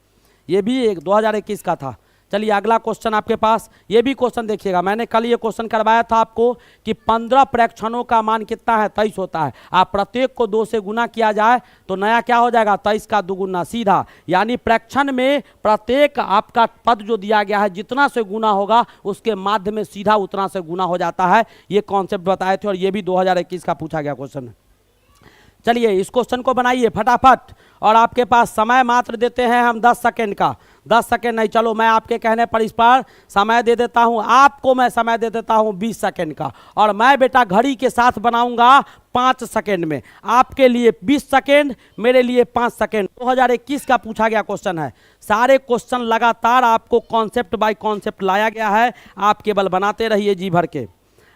ये भी एक 2021 का था। चलिए अगला क्वेश्चन आपके पास, ये भी क्वेश्चन देखिएगा, मैंने कल ये क्वेश्चन करवाया था आपको कि 15 प्रेक्षणों का मान कितना है, 23 होता है, आप प्रत्येक को 2 से गुना किया जाए तो नया क्या हो जाएगा, 23 का 2 गुना सीधा, यानी प्रेक्षण में प्रत्येक आपका पद जो दिया गया है जितना से गुना होगा उसके माध्य में सीधा उतना से गुना हो जाता है। ये कॉन्सेप्ट बताए थे और ये भी 2021 का पूछा गया क्वेश्चन है। चलिए इस क्वेश्चन को बनाइए फटाफट, और आपके पास समय मात्र देते हैं हम 10 सेकेंड का, 10 सेकेंड नहीं, चलो मैं आपके कहने पर इस पर समय दे देता हूं, आपको मैं समय दे देता हूं 20 सेकेंड का, और मैं बेटा घड़ी के साथ बनाऊंगा 5 सेकेंड में, आपके लिए 20 सेकेंड, मेरे लिए 5 सेकेंड। 2021 का पूछा गया क्वेश्चन है, सारे क्वेश्चन लगातार आपको कॉन्सेप्ट बाय कॉन्सेप्ट लाया गया है, आप केवल बनाते रहिए जी भर के।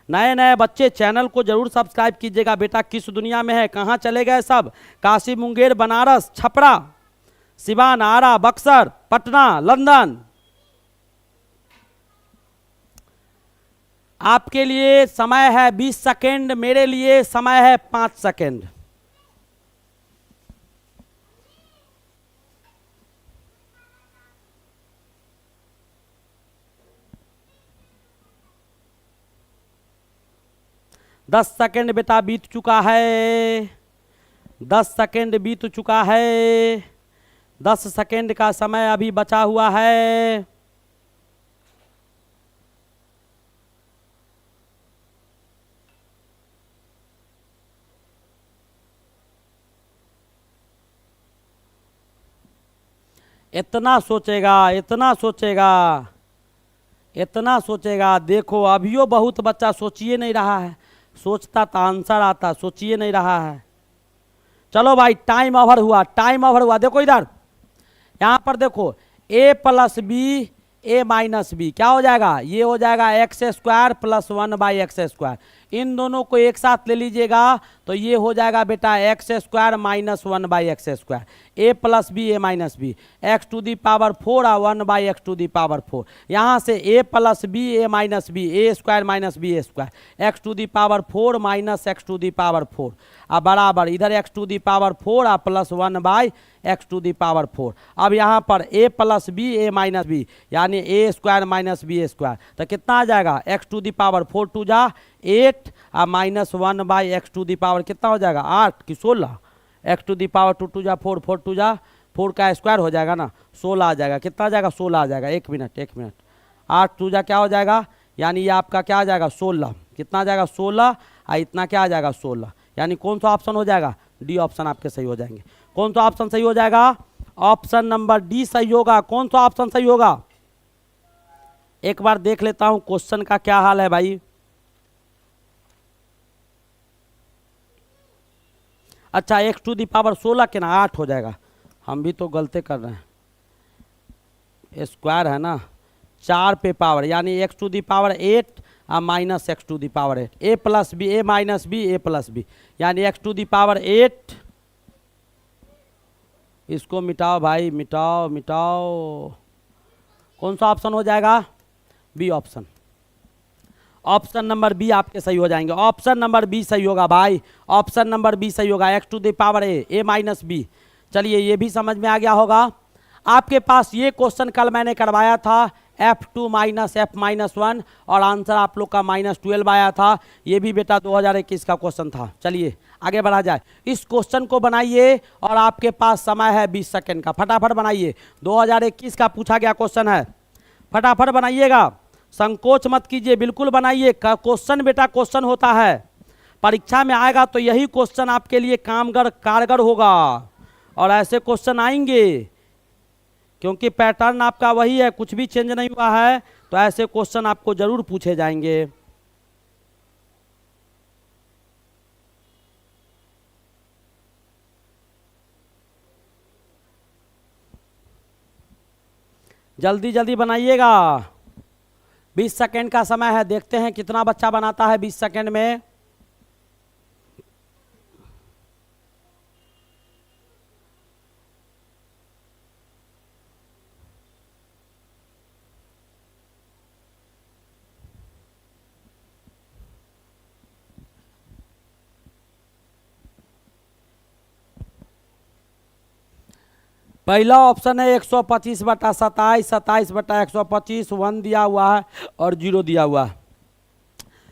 नए नए बच्चे चैनल को जरूर सब्सक्राइब कीजिएगा। बेटा किस दुनिया में है, कहाँ चले गए सब, काशी मुंगेर बनारस छपरा सिवान आरा बक्सर पटना लंदन, आपके लिए समय है 20 सेकेंड, मेरे लिए समय है 5 सेकेंड। दस सेकेंड बेटा बीत चुका है, 10 सेकेंड बीत चुका है, 10 सेकेंड का समय अभी बचा हुआ है। इतना सोचेगा, इतना सोचेगा, इतना सोचेगा, देखो अभियो बहुत बच्चा सोचिए नहीं रहा है, सोचता तो आंसर आता, सोचिए नहीं रहा है। चलो भाई टाइम ओवर हुआ, टाइम ओवर हुआ। देखो इधर यहां पर देखो a + b a - b क्या हो जाएगा, ये हो जाएगा x² + 1/x², इन दोनों को एक साथ ले लीजिएगा तो ये हो जाएगा बेटा x² - 1/x², a + b a - b, x⁴ 1/x⁴, यहाँ से a + b a - b, a² - b a², x⁴ - x⁴, अब बराबर इधर x⁴ + 1/x⁴। अब यहाँ पर a + b a - b यानी a² - b a², तो कितना आ जाएगा x⁴ 4 2 जा 8 और -1/x⁴ कितना हो जाएगा 8 कि 16, x⁴ 2 2 जा 4 4 2 जा 4 का स्क्वायर हो जाएगा ना 16 आ जाएगा, कितना आ जाएगा 16 आ जाएगा। एक मिनट 8 2 जा क्या हो जाएगा, यानी ये आपका क्या आ जाएगा 16, कितना आ जाएगा 16, और इतना क्या आ जाएगा 16, यानी कौन सा ऑप्शन हो जाएगा, डी ऑप्शन आपके सही हो जाएंगे। कौन सा ऑप्शन सही हो जाएगा, ऑप्शन नंबर डी सही होगा। कौन सा ऑप्शन सही होगा, एक बार देख लेता हूं क्वेश्चन का क्या हाल है भाई। अच्छा x⁴ 16 के ना 8 हो जाएगा, हम भी तो गलती कर रहे हैं, स्क्वायर है ना, 4 पे पावर यानी x टू दी पावर 8 और minus x to the power 8, a plus B, a minus B, a plus B, यानी x टू दी पावर 8। इसको मिटाओ भाई, मिटाओ मिटाओ। कौन सा ऑप्शन हो जाएगा? B option. Option number B आपके सही हो जाएंगे। ऑप्शन नंबर बी सही होगा भाई, ऑप्शन नंबर बी सही होगा, x to the power A minus B. चलिए ये भी समझ में आ गया होगा। आपके पास ये क्वेश्चन कल मैंने करवाया था, F2 माइनस एफ माइनस 1, और आंसर आप लोग का -12 आया था। ये भी बेटा 2021 का क्वेश्चन था। चलिए आगे बढ़ा जाए। इस क्वेश्चन को बनाइए और आपके पास समय है 20 सेकंड का, फटाफट बनाइए। 2021 का पूछा गया क्वेश्चन है, फटाफट बनाइएगा, संकोच मत कीजिए, बिल्कुल बनाइए। क्वेश्चन बेटा क्वेश्चन होता है, परीक्षा में आएगा तो यही क्वेश्चन आपके लिए कारगर होगा, और ऐसे क्वेश्चन आएंगे क्योंकि पैटर्न आपका वही है, कुछ भी चेंज नहीं हुआ है, तो ऐसे क्वेश्चन आपको जरूर पूछे जाएंगे। जल्दी जल्दी बनाइएगा, 20 सेकंड का समय है। देखते हैं कितना बच्चा बनाता है 20 सेकंड में। पहला ऑप्शन है 125/27, 27/125, 1 दिया हुआ है और 0 दिया हुआ है।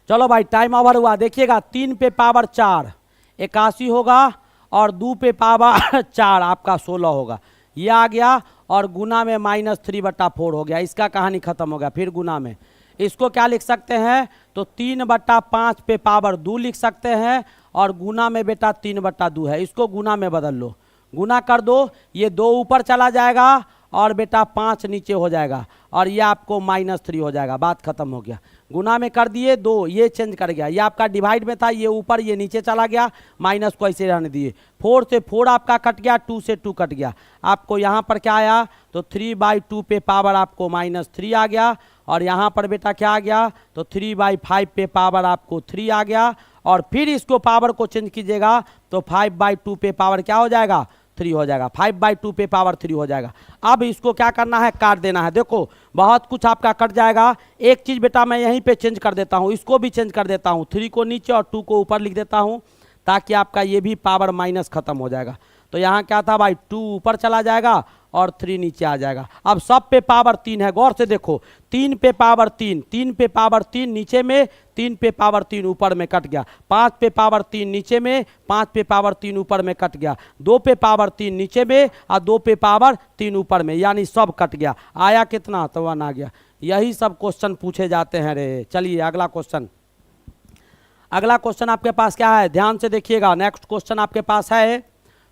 चलो भाई टाइम ओवर हुआ। देखिएगा 3 पे पावर 4 81 होगा, और 2 पे पावर 4 आपका 16 होगा, ये आ गया, और गुना में -3/4 हो गया। इसका कहानी खत्म हो गया। फिर गुना में इसको क्या लिख सकते हैं, तो 3/5 पे पावर 2 लिख सकते हैं, और गुना में बेटा 3/2 है। इसको गुना में बदल लो, गुना कर दो, ये 2 ऊपर चला जाएगा और बेटा 5 नीचे हो जाएगा, और ये आपको -3 हो जाएगा। बात खत्म हो गया। गुना में कर दिए 2, ये चेंज कर गया, ये आपका डिवाइड में था, ये ऊपर ये नीचे चला गया, माइनस को ऐसे रहने दिए। 4 से 4 आपका कट गया, 2 से 2 कट गया। आपको यहाँ पर क्या आया, तो 3/2 पे पावर आपको -3 आ गया, और यहाँ पर बेटा क्या आ गया, तो 3/5 पे पावर आपको 3 आ गया, और फिर इसको पावर को चेंज कीजिएगा तो 5/2 पे पावर क्या हो जाएगा, 3 हो जाएगा। 5/2 पे पावर 3 हो जाएगा। अब इसको क्या करना है, काट देना है। देखो बहुत कुछ आपका कट जाएगा। एक चीज़ बेटा मैं यहीं पे चेंज कर देता हूँ, इसको भी चेंज कर देता हूँ, 3 को नीचे और 2 को ऊपर लिख देता हूँ, ताकि आपका ये भी पावर माइनस खत्म हो जाएगा। तो यहाँ क्या था भाई, 2 ऊपर चला जाएगा और 3 नीचे आ जाएगा। अब सब पे पावर 3 है, गौर से देखो, 3 पे पावर 3, 3 पे पावर 3 नीचे में, 3 पे पावर 3 ऊपर में कट गया। 5 पे पावर 3 नीचे में, 5 पे पावर 3 ऊपर में कट गया। 2 पे पावर 3 नीचे में और 2 पे पावर 3 ऊपर में, यानी सब कट गया। आया कितना, तो 1 आ गया। यही सब क्वेश्चन पूछे जाते हैं रे। चलिए अगला क्वेश्चन। अगला क्वेश्चन आपके पास क्या है, ध्यान से देखिएगा। नेक्स्ट क्वेश्चन आपके पास है,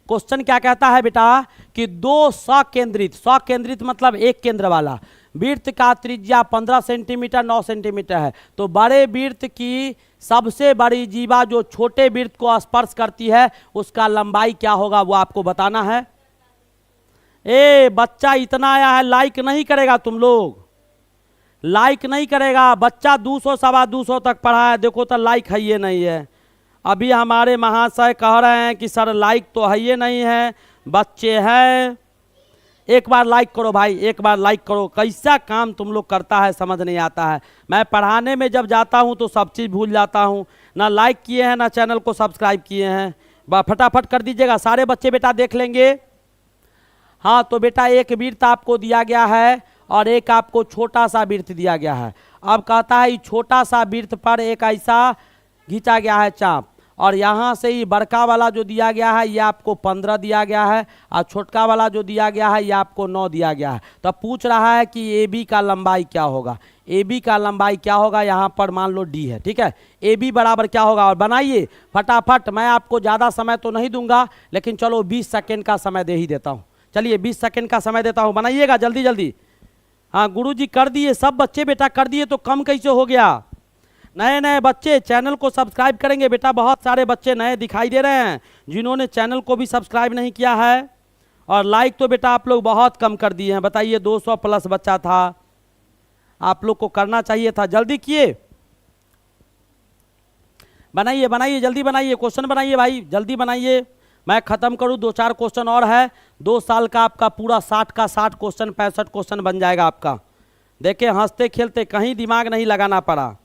क्वेश्चन क्या कहता है बेटा, कि 2 सकेंद्रित मतलब एक केंद्र वाला वृत्त का त्रिज्या 15 सेंटीमीटर 9 सेंटीमीटर है। तो बड़े वृत्त की सबसे बड़ी जीवा जो छोटे वृत्त को स्पर्श करती है, उसका लंबाई क्या होगा, वो आपको बताना है। ए बच्चा इतना आया है, लाइक नहीं करेगा तुम लोग, लाइक नहीं करेगा। बच्चा 200 सवा 200 तक पढ़ा है, देखो तो लाइक है ये नहीं है। अभी हमारे महाशय कह रहे हैं कि सर लाइक तो है ये नहीं है, बच्चे हैं। एक बार लाइक करो भाई, एक बार लाइक करो। कैसा काम तुम लोग करता है समझ नहीं आता है। मैं पढ़ाने में जब जाता हूं तो सब चीज़ भूल जाता हूं। ना लाइक किए हैं, ना चैनल को सब्सक्राइब किए हैं। फटाफट कर दीजिएगा, सारे बच्चे बेटा देख लेंगे। हाँ तो बेटा एक वृत्त आपको दिया गया है और एक आपको छोटा सा वृत्त दिया गया है। अब कहता है छोटा सा वृत्त पर एक ऐसा खींचा गया है चाप, और यहाँ से ही बड़का वाला जो दिया गया है ये आपको 15 दिया गया है, और छोटका वाला जो दिया गया है ये आपको 9 दिया गया है। तो पूछ रहा है कि ए बी का लंबाई क्या होगा। ए बी का लंबाई क्या होगा, यहाँ पर मान लो डी है, ठीक है। ए बी बराबर क्या होगा, और बनाइए फटाफट। मैं आपको ज़्यादा समय तो नहीं दूंगा, लेकिन चलो 20 सेकेंड का समय दे ही देता हूँ। चलिए 20 सेकेंड का समय देता हूँ, बनाइएगा जल्दी जल्दी। हाँ गुरुजी कर दिए, सब बच्चे बेटा कर दिए, तो कम कैसे हो गया। नए नए बच्चे चैनल को सब्सक्राइब करेंगे बेटा। बहुत सारे बच्चे नए दिखाई दे रहे हैं जिन्होंने चैनल को भी सब्सक्राइब नहीं किया है, और लाइक तो बेटा आप लोग बहुत कम कर दिए हैं। बताइए 200 प्लस बच्चा था, आप लोग को करना चाहिए था। जल्दी किए, बनाइए बनाइए, जल्दी बनाइए, क्वेश्चन बनाइए भाई, जल्दी बनाइए, मैं खत्म करूं। 2-4 क्वेश्चन और है। 2 साल का आपका पूरा 60 का 60 क्वेश्चन 65 क्वेश्चन बन जाएगा आपका। देखिए हंसते खेलते, कहीं दिमाग नहीं लगाना पड़ा।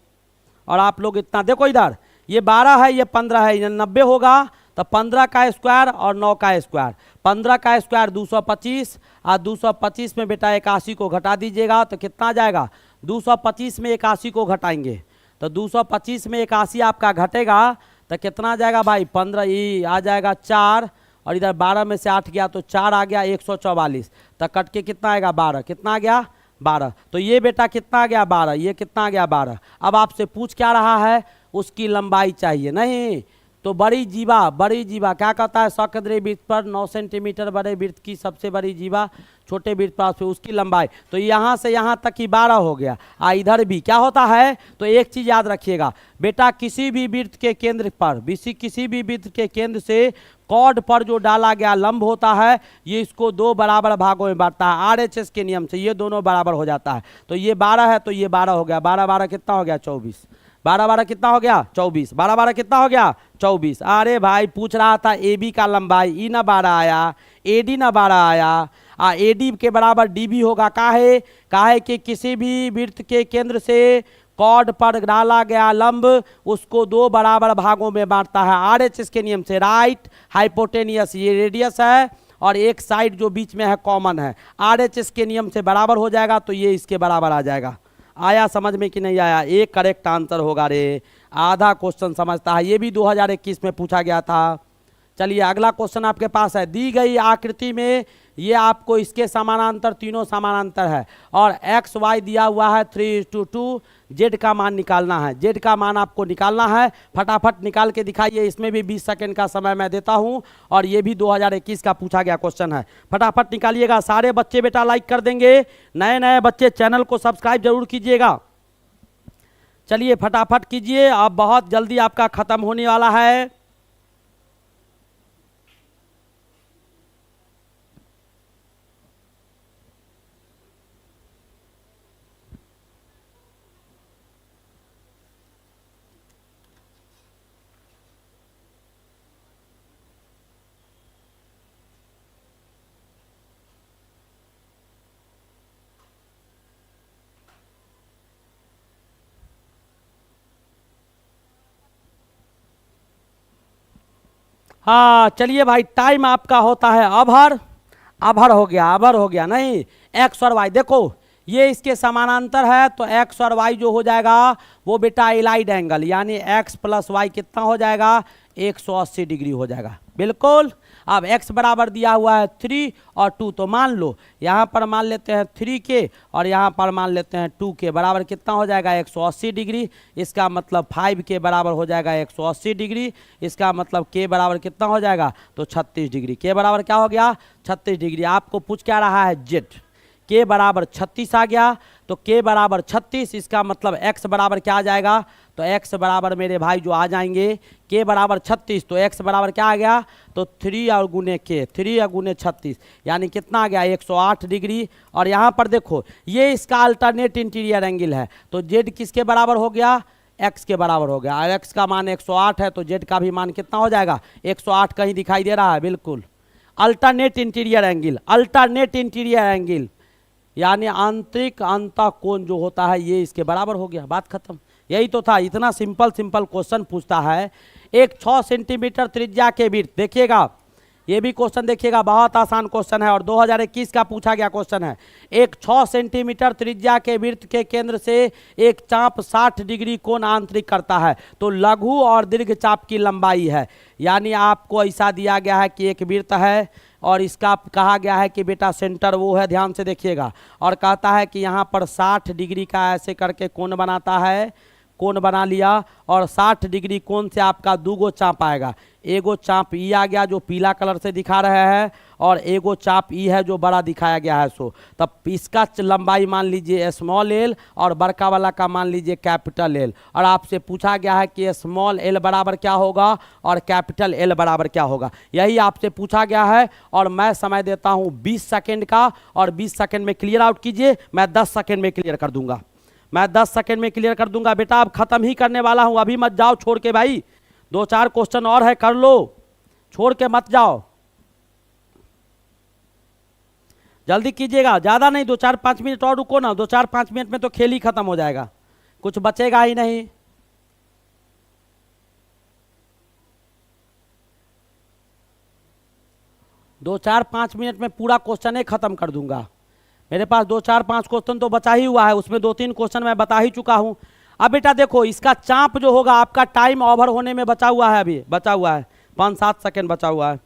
और आप लोग इतना देखो, इधर ये 12 है, ये 15 है, ये 90 होगा तो 15 का स्क्वायर और 9 का स्क्वायर। 15 का स्क्वायर 225 और 225 में बेटा 81 को घटा दीजिएगा तो कितना आ जाएगा। 225 में 81 को घटाएंगे तो 225 में 81 आपका घटेगा तो कितना आ जाएगा भाई। 15 ये आ जाएगा 4 और इधर 12 में से 8 गया तो 4 आ गया 144। तो कट के कितना आएगा 12, कितना आ गया 12। तो ये बेटा कितना आ गया 12, ये कितना आ गया 12। अब आपसे पूछ क्या रहा है, उसकी लंबाई चाहिए। नहीं तो बड़ी जीवा क्या कहता है, सकेंद्रीय वृत्त पर 9 सेंटीमीटर बड़े वृत्त की सबसे बड़ी जीवा छोटे वृत्त पर उसकी लंबाई। तो यहाँ से यहाँ तक की 12 हो गया। इधर भी क्या होता है, तो एक चीज याद रखिएगा बेटा, किसी भी वृत्त के केंद्र पर किसी भी वृत्त के केंद्र से कॉर्ड पर जो डाला गया लंब होता है, ये इसको 2 बराबर भागों में बांटता है। आरएचएस के नियम से ये दोनों बराबर हो जाता है। तो ये 12 है तो ये 12 हो गया। 12 कितना हो गया 24। 12 कितना हो गया 24। 12 कितना हो गया 24। अरे भाई पूछ रहा था ए बी का लंबाई, ई ना 12 आया, ए डी ना 12 आया। ए डी के बराबर डी बी होगा। काहे कि किसी भी वृत्त के केंद्र से कॉर्ड पर डाला गया लंब उसको 2 बराबर भागों में बांटता है आरएचएस के नियम से। राइट हाइपोटेनियस ये रेडियस है और एक साइड जो बीच में है कॉमन है, आरएचएस के नियम से बराबर हो जाएगा तो ये इसके बराबर आ जाएगा। आया समझ में कि नहीं आया? एक करेक्ट आंसर होगा रे। आधा क्वेश्चन समझता है, ये भी 2021 में पूछा गया था। चलिए अगला क्वेश्चन आपके पास है। दी गई आकृति में ये आपको इसके समानांतर तीनों समानांतर है और एक्स वाई दिया हुआ है 3:2। जेड का मान निकालना है। जेड का मान आपको निकालना है, फटाफट निकाल के दिखाइए। इसमें भी 20 सेकंड का समय मैं देता हूं और ये भी 2021 का पूछा गया क्वेश्चन है। फटाफट निकालिएगा। सारे बच्चे बेटा लाइक कर देंगे, नए नए बच्चे चैनल को सब्सक्राइब जरूर कीजिएगा। चलिए फटाफट कीजिए, अब बहुत जल्दी आपका खत्म होने वाला है। हाँ चलिए भाई, टाइम आपका होता है अभर। अभर हो गया नहीं। एक्स और वाई देखो ये इसके समानांतर है तो एक्स और वाई जो हो जाएगा वो बेटा एलाइड एंगल, यानी एक्स प्लस वाई कितना हो जाएगा 180 डिग्री हो जाएगा। बिल्कुल। अब x बराबर दिया हुआ है 3 और 2, तो मान लो यहाँ पर मान लेते हैं 3 के और यहाँ पर मान लेते हैं 2 के, बराबर कितना हो जाएगा 180 डिग्री। इसका मतलब 5 के बराबर हो जाएगा 180 डिग्री। इसका मतलब k बराबर कितना हो जाएगा तो 36 डिग्री। k बराबर क्या हो गया 36 डिग्री। आपको पूछ क्या रहा है जेड, k बराबर 36 आ गया तो k बराबर 36। इसका मतलब x बराबर क्या आ जाएगा तो x बराबर मेरे भाई जो आ जाएंगे k बराबर 36 तो x बराबर क्या आ गया तो 3 और गुने k, 3 और गुने 36 यानी कितना आ गया 108 डिग्री। और यहाँ पर देखो ये इसका अल्टरनेट इंटीरियर एंगल है तो z किसके बराबर हो गया x के बराबर हो गया। और x का मान 108 है तो z का भी मान कितना हो जाएगा 108 कहीं दिखाई दे रहा है। बिल्कुल। Alternate interior angle, alternate interior angle यानी आंतरिक अंतः कोण जो होता है ये इसके बराबर हो गया। बात खत्म। यही तो था। इतना सिंपल क्वेश्चन पूछता है। एक 6 सेंटीमीटर त्रिज्या के वृत्त, देखिएगा ये भी क्वेश्चन देखिएगा, बहुत आसान क्वेश्चन है और 2021 का पूछा गया क्वेश्चन है। एक 6 सेंटीमीटर त्रिज्या के वृत्त के केंद्र से एक चाप 60 डिग्री कोण आंतरिक करता है तो लघु और दीर्घ चाप की लंबाई है। यानी आपको ऐसा दिया गया है कि एक वृत्त है और इसका कहा गया है कि बेटा सेंटर वो है, ध्यान से देखिएगा, और कहता है कि यहाँ पर 60 डिग्री का ऐसे करके कोण बनाता है कोण बना लिया और 60 डिग्री कोण से आपका दूगो चाप आएगा। एगो चाप ई आ गया जो पीला कलर से दिखा रहा है और एगो चाप ई है जो बड़ा दिखाया गया है। सो तब इसका लंबाई मान लीजिए स्मॉल एल और बड़का वाला का मान लीजिए कैपिटल एल। और आपसे पूछा गया है कि स्मॉल एल बराबर क्या होगा और कैपिटल एल बराबर क्या होगा, यही आपसे पूछा गया है। और मैं समय देता हूँ 20 सेकेंड का और 20 सेकेंड में क्लियर आउट कीजिए। मैं 10 सेकेंड में क्लियर कर दूंगा, मैं 10 सेकेंड में क्लियर कर दूंगा। बेटा अब खत्म ही करने वाला हूं, अभी मत जाओ छोड़ के भाई, 2-4 क्वेश्चन और है, कर लो, छोड़ के मत जाओ, जल्दी कीजिएगा, ज्यादा नहीं, 2-4-5 मिनट और रुको ना, 2-4-5 मिनट में तो खेल ही खत्म हो जाएगा, कुछ बचेगा ही नहीं। दो चार पाँच मिनट में पूरा क्वेश्चन ही खत्म कर दूंगा। मेरे पास 2-4-5 क्वेश्चन तो बचा ही हुआ है, उसमें 2-3 क्वेश्चन मैं बता ही चुका हूं। अब बेटा देखो इसका चाप जो होगा आपका टाइम ओवर होने में बचा हुआ है, अभी बचा हुआ है 5-7 सेकेंड बचा हुआ है।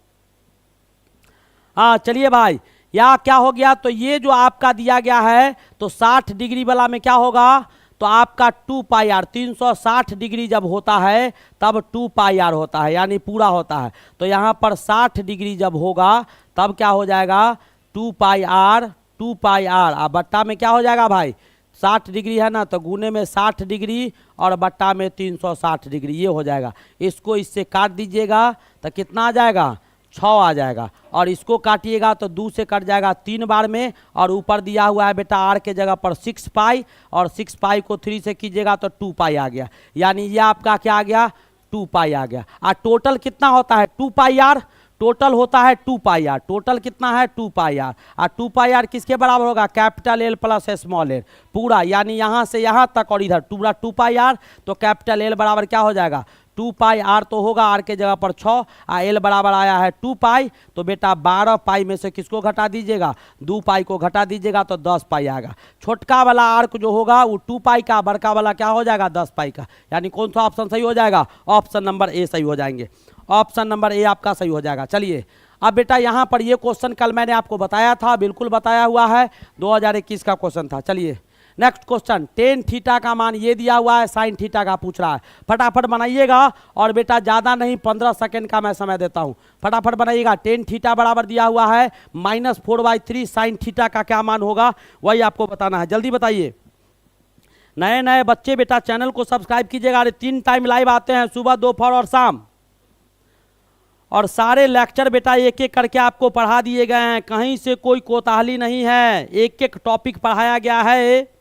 हाँ चलिए भाई, या क्या हो गया, तो ये जो आपका दिया गया है तो 60 डिग्री वाला में क्या होगा, तो आपका 2 पाई आर, 360 डिग्री जब होता है तब 2 पाई आर होता है, यानी पूरा होता है। तो यहाँ पर 60 डिग्री जब होगा तब क्या हो जाएगा, 2 पाई आर, 2 पाई आर। अब बट्टा में क्या हो जाएगा भाई, 60 डिग्री है ना, तो गुने में 60 डिग्री और बट्टा में 360 डिग्री, ये हो जाएगा। इसको इससे काट दीजिएगा तो कितना आ जाएगा, 6 आ जाएगा। और इसको काटिएगा तो 2 से कट जाएगा 3 बार में, और ऊपर दिया हुआ है बेटा आर के जगह पर 6 पाई, और 6 पाई को 3 से कीजिएगा तो 2 पाई आ गया, यानी ये आपका क्या आ गया, 2 पाई आ गया। और टोटल कितना होता है, 2 पाई आर, टोटल होता है 2 पाई आर, टोटल कितना है 2 पाई आर। और 2 पाई आर किसके बराबर होगा, capital L plus small L पूरा, यानी यहाँ से यहाँ तक और इधर पूरा 2 पाई आर। तो कैपिटल एल बराबर क्या हो जाएगा, 2 पाई आर तो होगा, आर के जगह पर 6, और एल बराबर आया है 2 पाई। तो बेटा 12 पाई में से किसको घटा दीजिएगा, 2 पाई को घटा दीजिएगा तो 10 पाई आएगा। छोटका वाला आर्क जो होगा वो 2 पाई का, बड़का वाला क्या हो जाएगा 10 पाई का, यानी कौन सा ऑप्शन सही हो जाएगा, ऑप्शन नंबर ए सही हो जाएंगे, ऑप्शन नंबर ए आपका सही हो जाएगा। चलिए अब बेटा यहाँ पर ये क्वेश्चन कल मैंने आपको बताया था, बिल्कुल बताया हुआ है, 2021 का क्वेश्चन था। चलिए नेक्स्ट क्वेश्चन, टेन थीटा का मान ये दिया हुआ है, साइन थीटा का पूछ रहा है, फटाफट बनाइएगा। और बेटा ज़्यादा नहीं, 15 सेकंड का मैं समय देता हूँ, फटाफट बनाइएगा। टेन थीटा बराबर दिया हुआ है -4/3, साइन थीटा का क्या मान होगा वही आपको बताना है, जल्दी बताइए। नए नए बच्चे बेटा चैनल को सब्सक्राइब कीजिएगा। अरे 3 टाइम लाइव आते हैं, सुबह, दोपहर और शाम, और सारे लेक्चर बेटा एक एक करके आपको पढ़ा दिए गए हैं, कहीं से कोई कोताहली नहीं है, एक एक टॉपिक पढ़ाया गया है।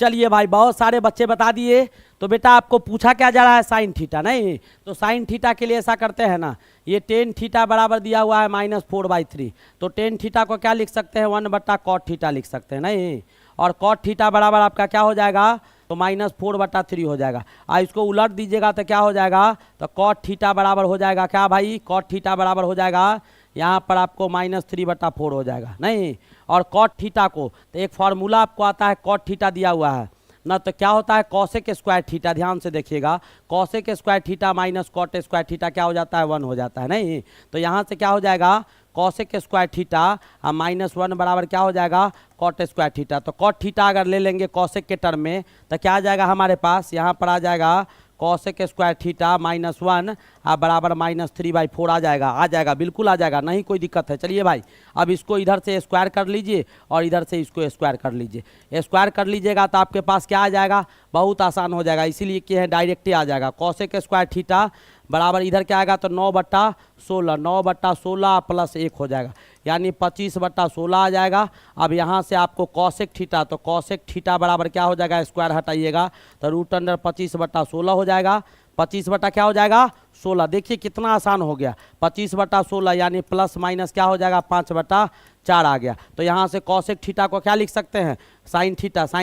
चलिए भाई, बहुत सारे बच्चे बता दिए। तो बेटा आपको पूछा क्या जा रहा है, साइन थीटा, नहीं तो साइन थीटा के लिए ऐसा करते हैं ना, ये टेन थीटा बराबर दिया हुआ है -4/3, तो टेन थीटा को क्या लिख सकते हैं, 1/cot थीटा लिख सकते हैं, नहीं, और cot थीटा बराबर आपका क्या हो जाएगा, तो -4/3 हो जाएगा। इसको उलट दीजिएगा तो क्या हो जाएगा, तो cot थीटा बराबर हो जाएगा क्या भाई, cot थीटा बराबर हो जाएगा यहाँ पर आपको -3/4 हो जाएगा, नहीं। और cot थीटा को तो एक फार्मूला आपको आता है, cot थीटा दिया हुआ है ना, तो क्या होता है cosec स्क्वायर थीटा, ध्यान से देखिएगा, cosec square theta minus cot square theta क्या हो जाता है, 1 हो जाता है, नहीं। तो यहाँ से क्या हो जाएगा, cosec स्क्वायर थीटा -1 बराबर क्या हो जाएगा, cot स्क्वायर थीटा। तो cot थीटा अगर ले लेंगे cosec के टर्म में तो क्या आ जाएगा हमारे पास, यहाँ पर आ जाएगा cosec स्क्वायर थीटा -1 बराबर -3/4 आ जाएगा, बिल्कुल आ जाएगा, नहीं कोई दिक्कत है। चलिए भाई, अब इसको इधर से स्क्वायर कर लीजिए और इधर से इसको स्क्वायर कर लीजिए, स्क्वायर कर लीजिएगा तो आपके पास क्या आ जाएगा, बहुत आसान हो जाएगा, इसीलिए कि है डायरेक्ट ही आ जाएगा। cosec स्क्वायर थीटा बराबर इधर क्या आएगा, तो 9/16, 9/16 + 1 हो जाएगा, यानी 25/16 आ जाएगा। अब यहाँ से आपको cosec थीटा, तो cosec थीटा बराबर क्या हो जाएगा, स्क्वायर हटाइएगा तो √25/16 हो जाएगा, 25 बटा क्या हो जाएगा, 16। देखिए कितना आसान हो गया, 25/16 यानी प्लस माइनस क्या हो जाएगा, 5/4 आ गया। तो यहाँ से cosec थीटा को क्या लिख सकते हैं, साइन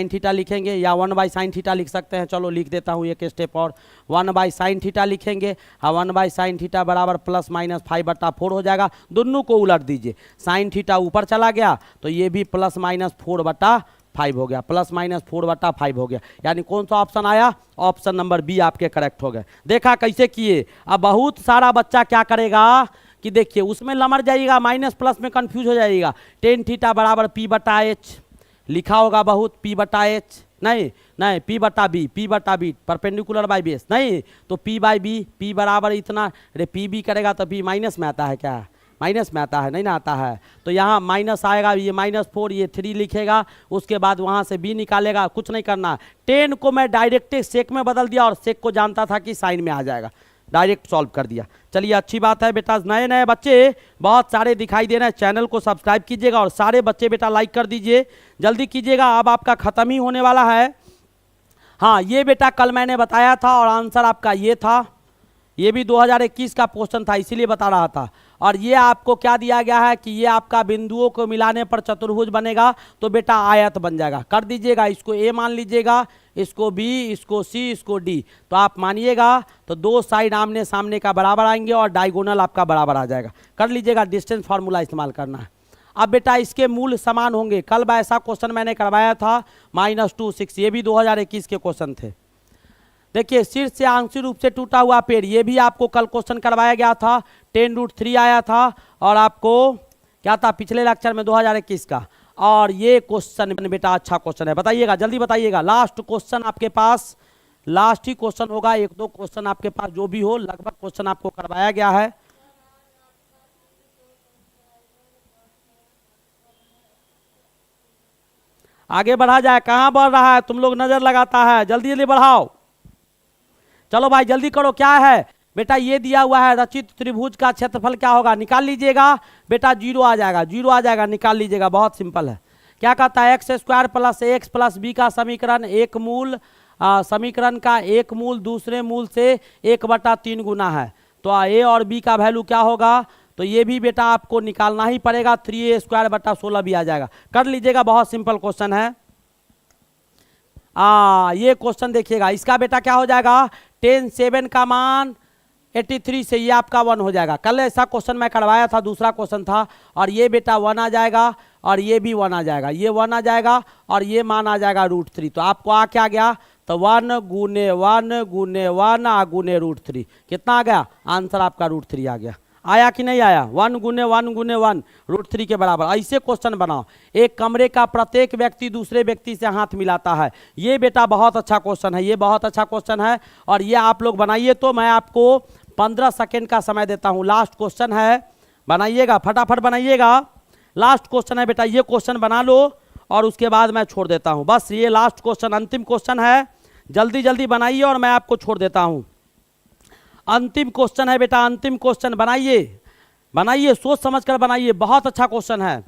थीटा लिखेंगे, या 1/sin थीटा लिख सकते हैं। चलो लिख देता हूँ एक स्टेप और, 1/sin थीटा लिखेंगे, 1/sin थीटा बराबर +-5/4 हो जाएगा। दोनों को उलट दीजिए, साइन थीटा ऊपर चला गया तो ये भी +-4/5 हो गया, +-4/5 हो गया, यानी कौन सा ऑप्शन आया, ऑप्शन नंबर बी आपके करेक्ट हो गए। देखा कैसे किए। अब बहुत सारा बच्चा क्या करेगा कि देखिए उसमें लमर जाइएगा, माइनस प्लस में कंफ्यूज हो जाइएगा। टेन थीटा बराबर पी बटा एच लिखा होगा बहुत, पी बटा एच नहीं नहीं, पी बटा बी परपेंडिकुलर बाई बेस नहीं, तो पी बाई बी, पी बराबर इतना, अरे पी बी करेगा तो पी माइनस में आता है क्या, माइनस में आता है, नहीं ना आता है। तो यहाँ माइनस आएगा, ये -4 ये 3 लिखेगा, उसके बाद वहाँ से बी निकालेगा, कुछ नहीं करना। 10 को मैं डायरेक्ट सेक में बदल दिया और सेक को जानता था कि साइन में आ जाएगा, डायरेक्ट सॉल्व कर दिया। चलिए अच्छी बात है बेटा, नए नए बच्चे बहुत सारे दिखाई दे रहे हैं, चैनल को सब्सक्राइब कीजिएगा और सारे बच्चे बेटा लाइक कर दीजिए, जल्दी कीजिएगा, अब आपका ख़त्म ही होने वाला है। हाँ ये बेटा कल मैंने बताया था और आंसर आपका ये था, ये भी 2021 का क्वेश्चन था इसीलिए बता रहा था। और ये आपको क्या दिया गया है कि ये आपका बिंदुओं को मिलाने पर चतुर्भुज बनेगा, तो बेटा आयत बन जाएगा। कर दीजिएगा, इसको ए मान लीजिएगा, इसको बी, इसको सी, इसको डी, तो आप मानिएगा तो दो साइड आमने सामने का बराबर आएंगे और डायगोनल आपका बराबर आ जाएगा। कर लीजिएगा, डिस्टेंस फार्मूला इस्तेमाल करना है। अब बेटा इसके मूल समान होंगे, कल ऐसा क्वेश्चन मैंने करवाया था -2 6, ये भी 2021 के क्वेश्चन थे। देखिए शीर्ष से आंशिक रूप से टूटा हुआ पेड़, ये भी आपको कल क्वेश्चन करवाया गया था, 10√3 आया था और आपको क्या था पिछले लेक्चर में 2021 का। और ये क्वेश्चन बेटा अच्छा क्वेश्चन है, बताइएगा जल्दी बताइएगा। लास्ट क्वेश्चन आपके पास, लास्ट ही क्वेश्चन होगा, 1-2 क्वेश्चन आपके पास जो भी हो, लगभग क्वेश्चन आपको करवाया गया है। आगे बढ़ा जाए, कहाँ बढ़ रहा है, तुम लोग नजर लगाता है, जल्दी जल्दी बढ़ाओ। चलो भाई जल्दी करो, क्या है बेटा, ये दिया हुआ है रचित त्रिभुज का क्षेत्रफल क्या होगा, निकाल लीजिएगा बेटा, 0 आ जाएगा, 0 आ जाएगा, निकाल लीजिएगा, बहुत सिंपल है। क्या कहता है, x² + ax + b का समीकरण एक मूल, समीकरण का एक मूल दूसरे मूल से 1/3 गुना है, तो a और b का वैल्यू क्या होगा, तो ये भी बेटा आपको निकालना ही पड़ेगा, 3a² / 16 भी आ जाएगा। कर लीजिएगा, बहुत सिंपल क्वेश्चन है। ये क्वेश्चन देखिएगा, इसका बेटा क्या हो जाएगा, 10/7 का मान 83 से ये आपका 1 हो जाएगा। कल ऐसा क्वेश्चन मैं करवाया था, दूसरा क्वेश्चन था, और ये बेटा 1 आ जाएगा और ये भी 1 आ जाएगा, ये 1 आ जाएगा और ये मान आ जाएगा √3। तो आपको आ क्या गया, तो 1 × 1 × 1 × √3 कितना आ गया, आंसर आपका √3 आ गया। आया कि नहीं आया, 1 × 1 × 1 √3 के बराबर। ऐसे क्वेश्चन बनाओ, एक कमरे का प्रत्येक व्यक्ति दूसरे व्यक्ति से हाथ मिलाता है, ये बेटा बहुत अच्छा क्वेश्चन है, ये बहुत अच्छा क्वेश्चन है और ये आप लोग बनाइए। तो मैं आपको 15 सेकेंड का समय देता हूँ, लास्ट क्वेश्चन है, बनाइएगा फटाफट बनाइएगा। लास्ट क्वेश्चन है बेटा, ये क्वेश्चन बना लो और उसके बाद मैं छोड़ देता हूँ, बस ये लास्ट क्वेश्चन अंतिम क्वेश्चन है, जल्दी जल्दी बनाइए और मैं आपको छोड़ देता हूँ। अंतिम क्वेश्चन है बेटा, अंतिम क्वेश्चन बनाइए, बनाइए सोच समझ कर बनाइए, बहुत अच्छा क्वेश्चन है।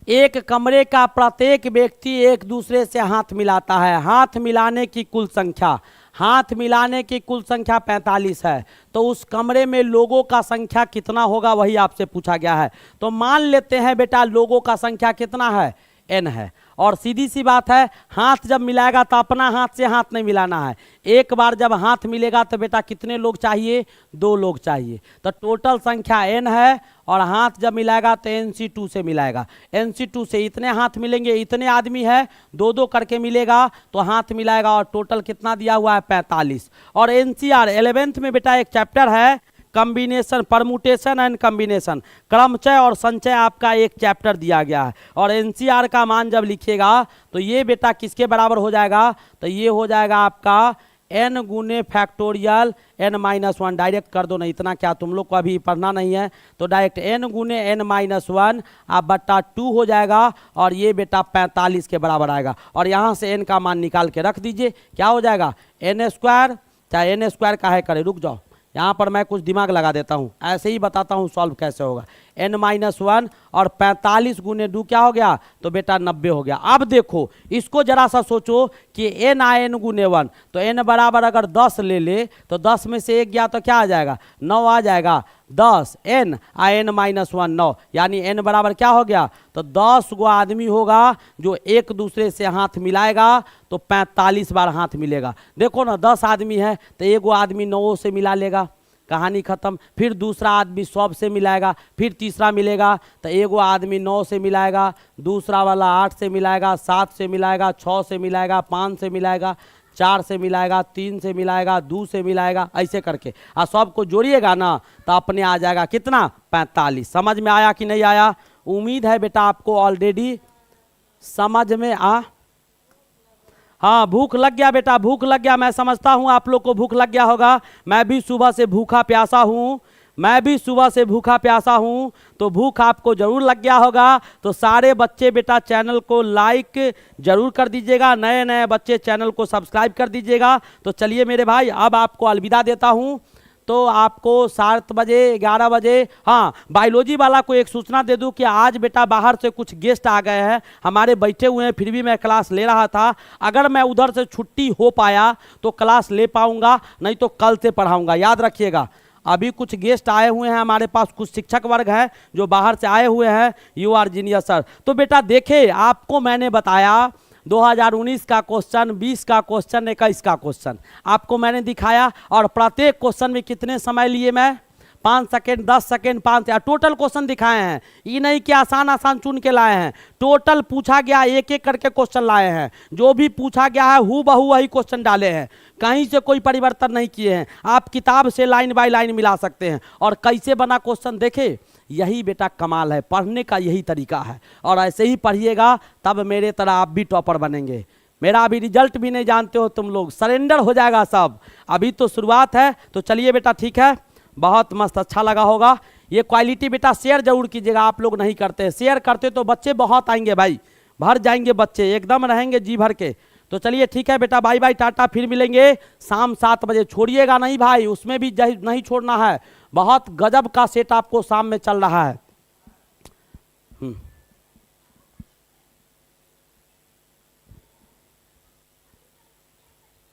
एक कमरे का प्रत्येक व्यक्ति एक दूसरे से हाथ मिलाता है, हाथ मिलाने की कुल संख्या, हाथ मिलाने की कुल संख्या 45 है, तो उस कमरे में लोगों का संख्या कितना होगा वही आपसे पूछा गया है। तो मान लेते हैं बेटा लोगों का संख्या कितना है, n है, और सीधी सी बात है हाथ जब मिलाएगा तो अपना हाथ से हाथ नहीं मिलाना है, एक बार जब हाथ मिलेगा तो बेटा कितने लोग चाहिए, 2 लोग चाहिए, तो टोटल संख्या n है और हाथ जब मिलाएगा तो NC2 से मिलाएगा, NC2 से इतने हाथ मिलेंगे, इतने आदमी है 2-2 करके मिलेगा तो हाथ मिलाएगा और टोटल कितना दिया हुआ है 45। और NCR 11th में बेटा एक चैप्टर है कॉम्बिनेशन, परमुटेशन एंड कॉम्बिनेशन, क्रमचय और संचय आपका एक चैप्टर दिया गया है, और NCR का मान जब लिखिएगा तो ये बेटा किसके बराबर हो जाएगा, तो ये हो जाएगा आपका n × फैक्टोरियल n-1, डायरेक्ट कर दो ना, इतना क्या तुम लोग को अभी पढ़ना नहीं है, तो डायरेक्ट n × n-1 आप बट्टा 2 हो जाएगा और ये बेटा 45 के बराबर आएगा, और यहाँ से n का मान निकाल के रख दीजिए, क्या हो जाएगा n², चाहे n² का है करे, रुक जाओ यहाँ पर मैं कुछ दिमाग लगा देता हूँ, ऐसे ही बताता हूँ सॉल्व कैसे होगा, n-1 और 45 × 2 क्या हो गया, तो बेटा 90 हो गया। अब देखो इसको जरा सा सोचो कि n आए n × 1, तो n बराबर अगर 10 ले ले तो 10 में से 1 गया तो क्या आ जाएगा, 9 आ जाएगा, 10 n आए n-1 9, यानी n बराबर क्या हो गया, तो 10 गो आदमी होगा जो एक दूसरे से हाथ मिलाएगा तो 45 बार हाथ मिलेगा। देखो ना 10 आदमी है तो 1 गो आदमी 9 से मिला लेगा, कहानी खत्म। फिर दूसरा आदमी 100 से मिलाएगा, फिर तीसरा मिलेगा तो एगो आदमी 9 से मिलाएगा, दूसरा वाला 8 से मिलाएगा, 7 से मिलाएगा, 6 से मिलाएगा, 5 से मिलाएगा, 4 से मिलाएगा, 3 से मिलाएगा, 2 से मिलाएगा, ऐसे करके और सबको जोड़िएगा ना तो अपने आ जाएगा कितना 45। समझ में आया कि नहीं आया? उम्मीद है बेटा आपको ऑलरेडी समझ में हाँ, भूख लग गया बेटा, भूख लग गया। मैं समझता हूँ आप लोग को भूख लग गया होगा। मैं भी सुबह से भूखा प्यासा हूँ, मैं भी सुबह से भूखा प्यासा हूँ, तो भूख आपको जरूर लग गया होगा। तो सारे बच्चे बेटा चैनल को लाइक जरूर कर दीजिएगा, नए नए बच्चे चैनल को सब्सक्राइब कर दीजिएगा। तो चलिए मेरे भाई अब आपको अलविदा देता हूँ। तो आपको 7 बजे 11 बजे हाँ, बायोलॉजी वाला को एक सूचना दे दूं कि आज बेटा बाहर से कुछ गेस्ट आ गए हैं, हमारे बैठे हुए हैं, फिर भी मैं क्लास ले रहा था। अगर मैं उधर से छुट्टी हो पाया तो क्लास ले पाऊंगा, नहीं तो कल से पढ़ाऊंगा, याद रखिएगा। अभी कुछ गेस्ट आए हुए हैं हमारे पास, कुछ शिक्षक वर्ग हैं जो बाहर से आए हुए हैं। You are genius sir. तो बेटा देखे आपको मैंने बताया 2019 का क्वेश्चन, 20 का क्वेश्चन, 21 का क्वेश्चन आपको मैंने दिखाया। और प्रत्येक क्वेश्चन में कितने समय लिए मैं? 5 सेकेंड, 10 सेकेंड, 5 टोटल क्वेश्चन दिखाए हैं। ये नहीं कि आसान आसान चुन के लाए हैं, टोटल पूछा गया एक एक करके क्वेश्चन लाए हैं। जो भी पूछा गया है हू बहू वही क्वेश्चन डाले हैं, कहीं से कोई परिवर्तन नहीं किए हैं। आप किताब से लाइन बाय लाइन मिला सकते हैं। और कैसे बना क्वेश्चन देखे, यही बेटा कमाल है, पढ़ने का यही तरीका है। और ऐसे ही पढ़िएगा तब मेरे तरह आप भी टॉपर बनेंगे। मेरा अभी रिजल्ट भी नहीं जानते हो तुम लोग, सरेंडर हो जाएगा सब, अभी तो शुरुआत है। तो चलिए बेटा ठीक है, बहुत मस्त, अच्छा लगा होगा। ये क्वालिटी बेटा शेयर जरूर कीजिएगा, आप लोग नहीं करते। शेयर करते तो बच्चे बहुत आएंगे भाई, भर जाएंगे बच्चे, एकदम रहेंगे जी भर के। तो चलिए ठीक है बेटा, बाय बाय, टाटा, फिर मिलेंगे शाम 7 बजे। छोड़िएगा नहीं भाई, उसमें भी नहीं छोड़ना है। बहुत गजब का सेट आपको शाम में चल रहा है।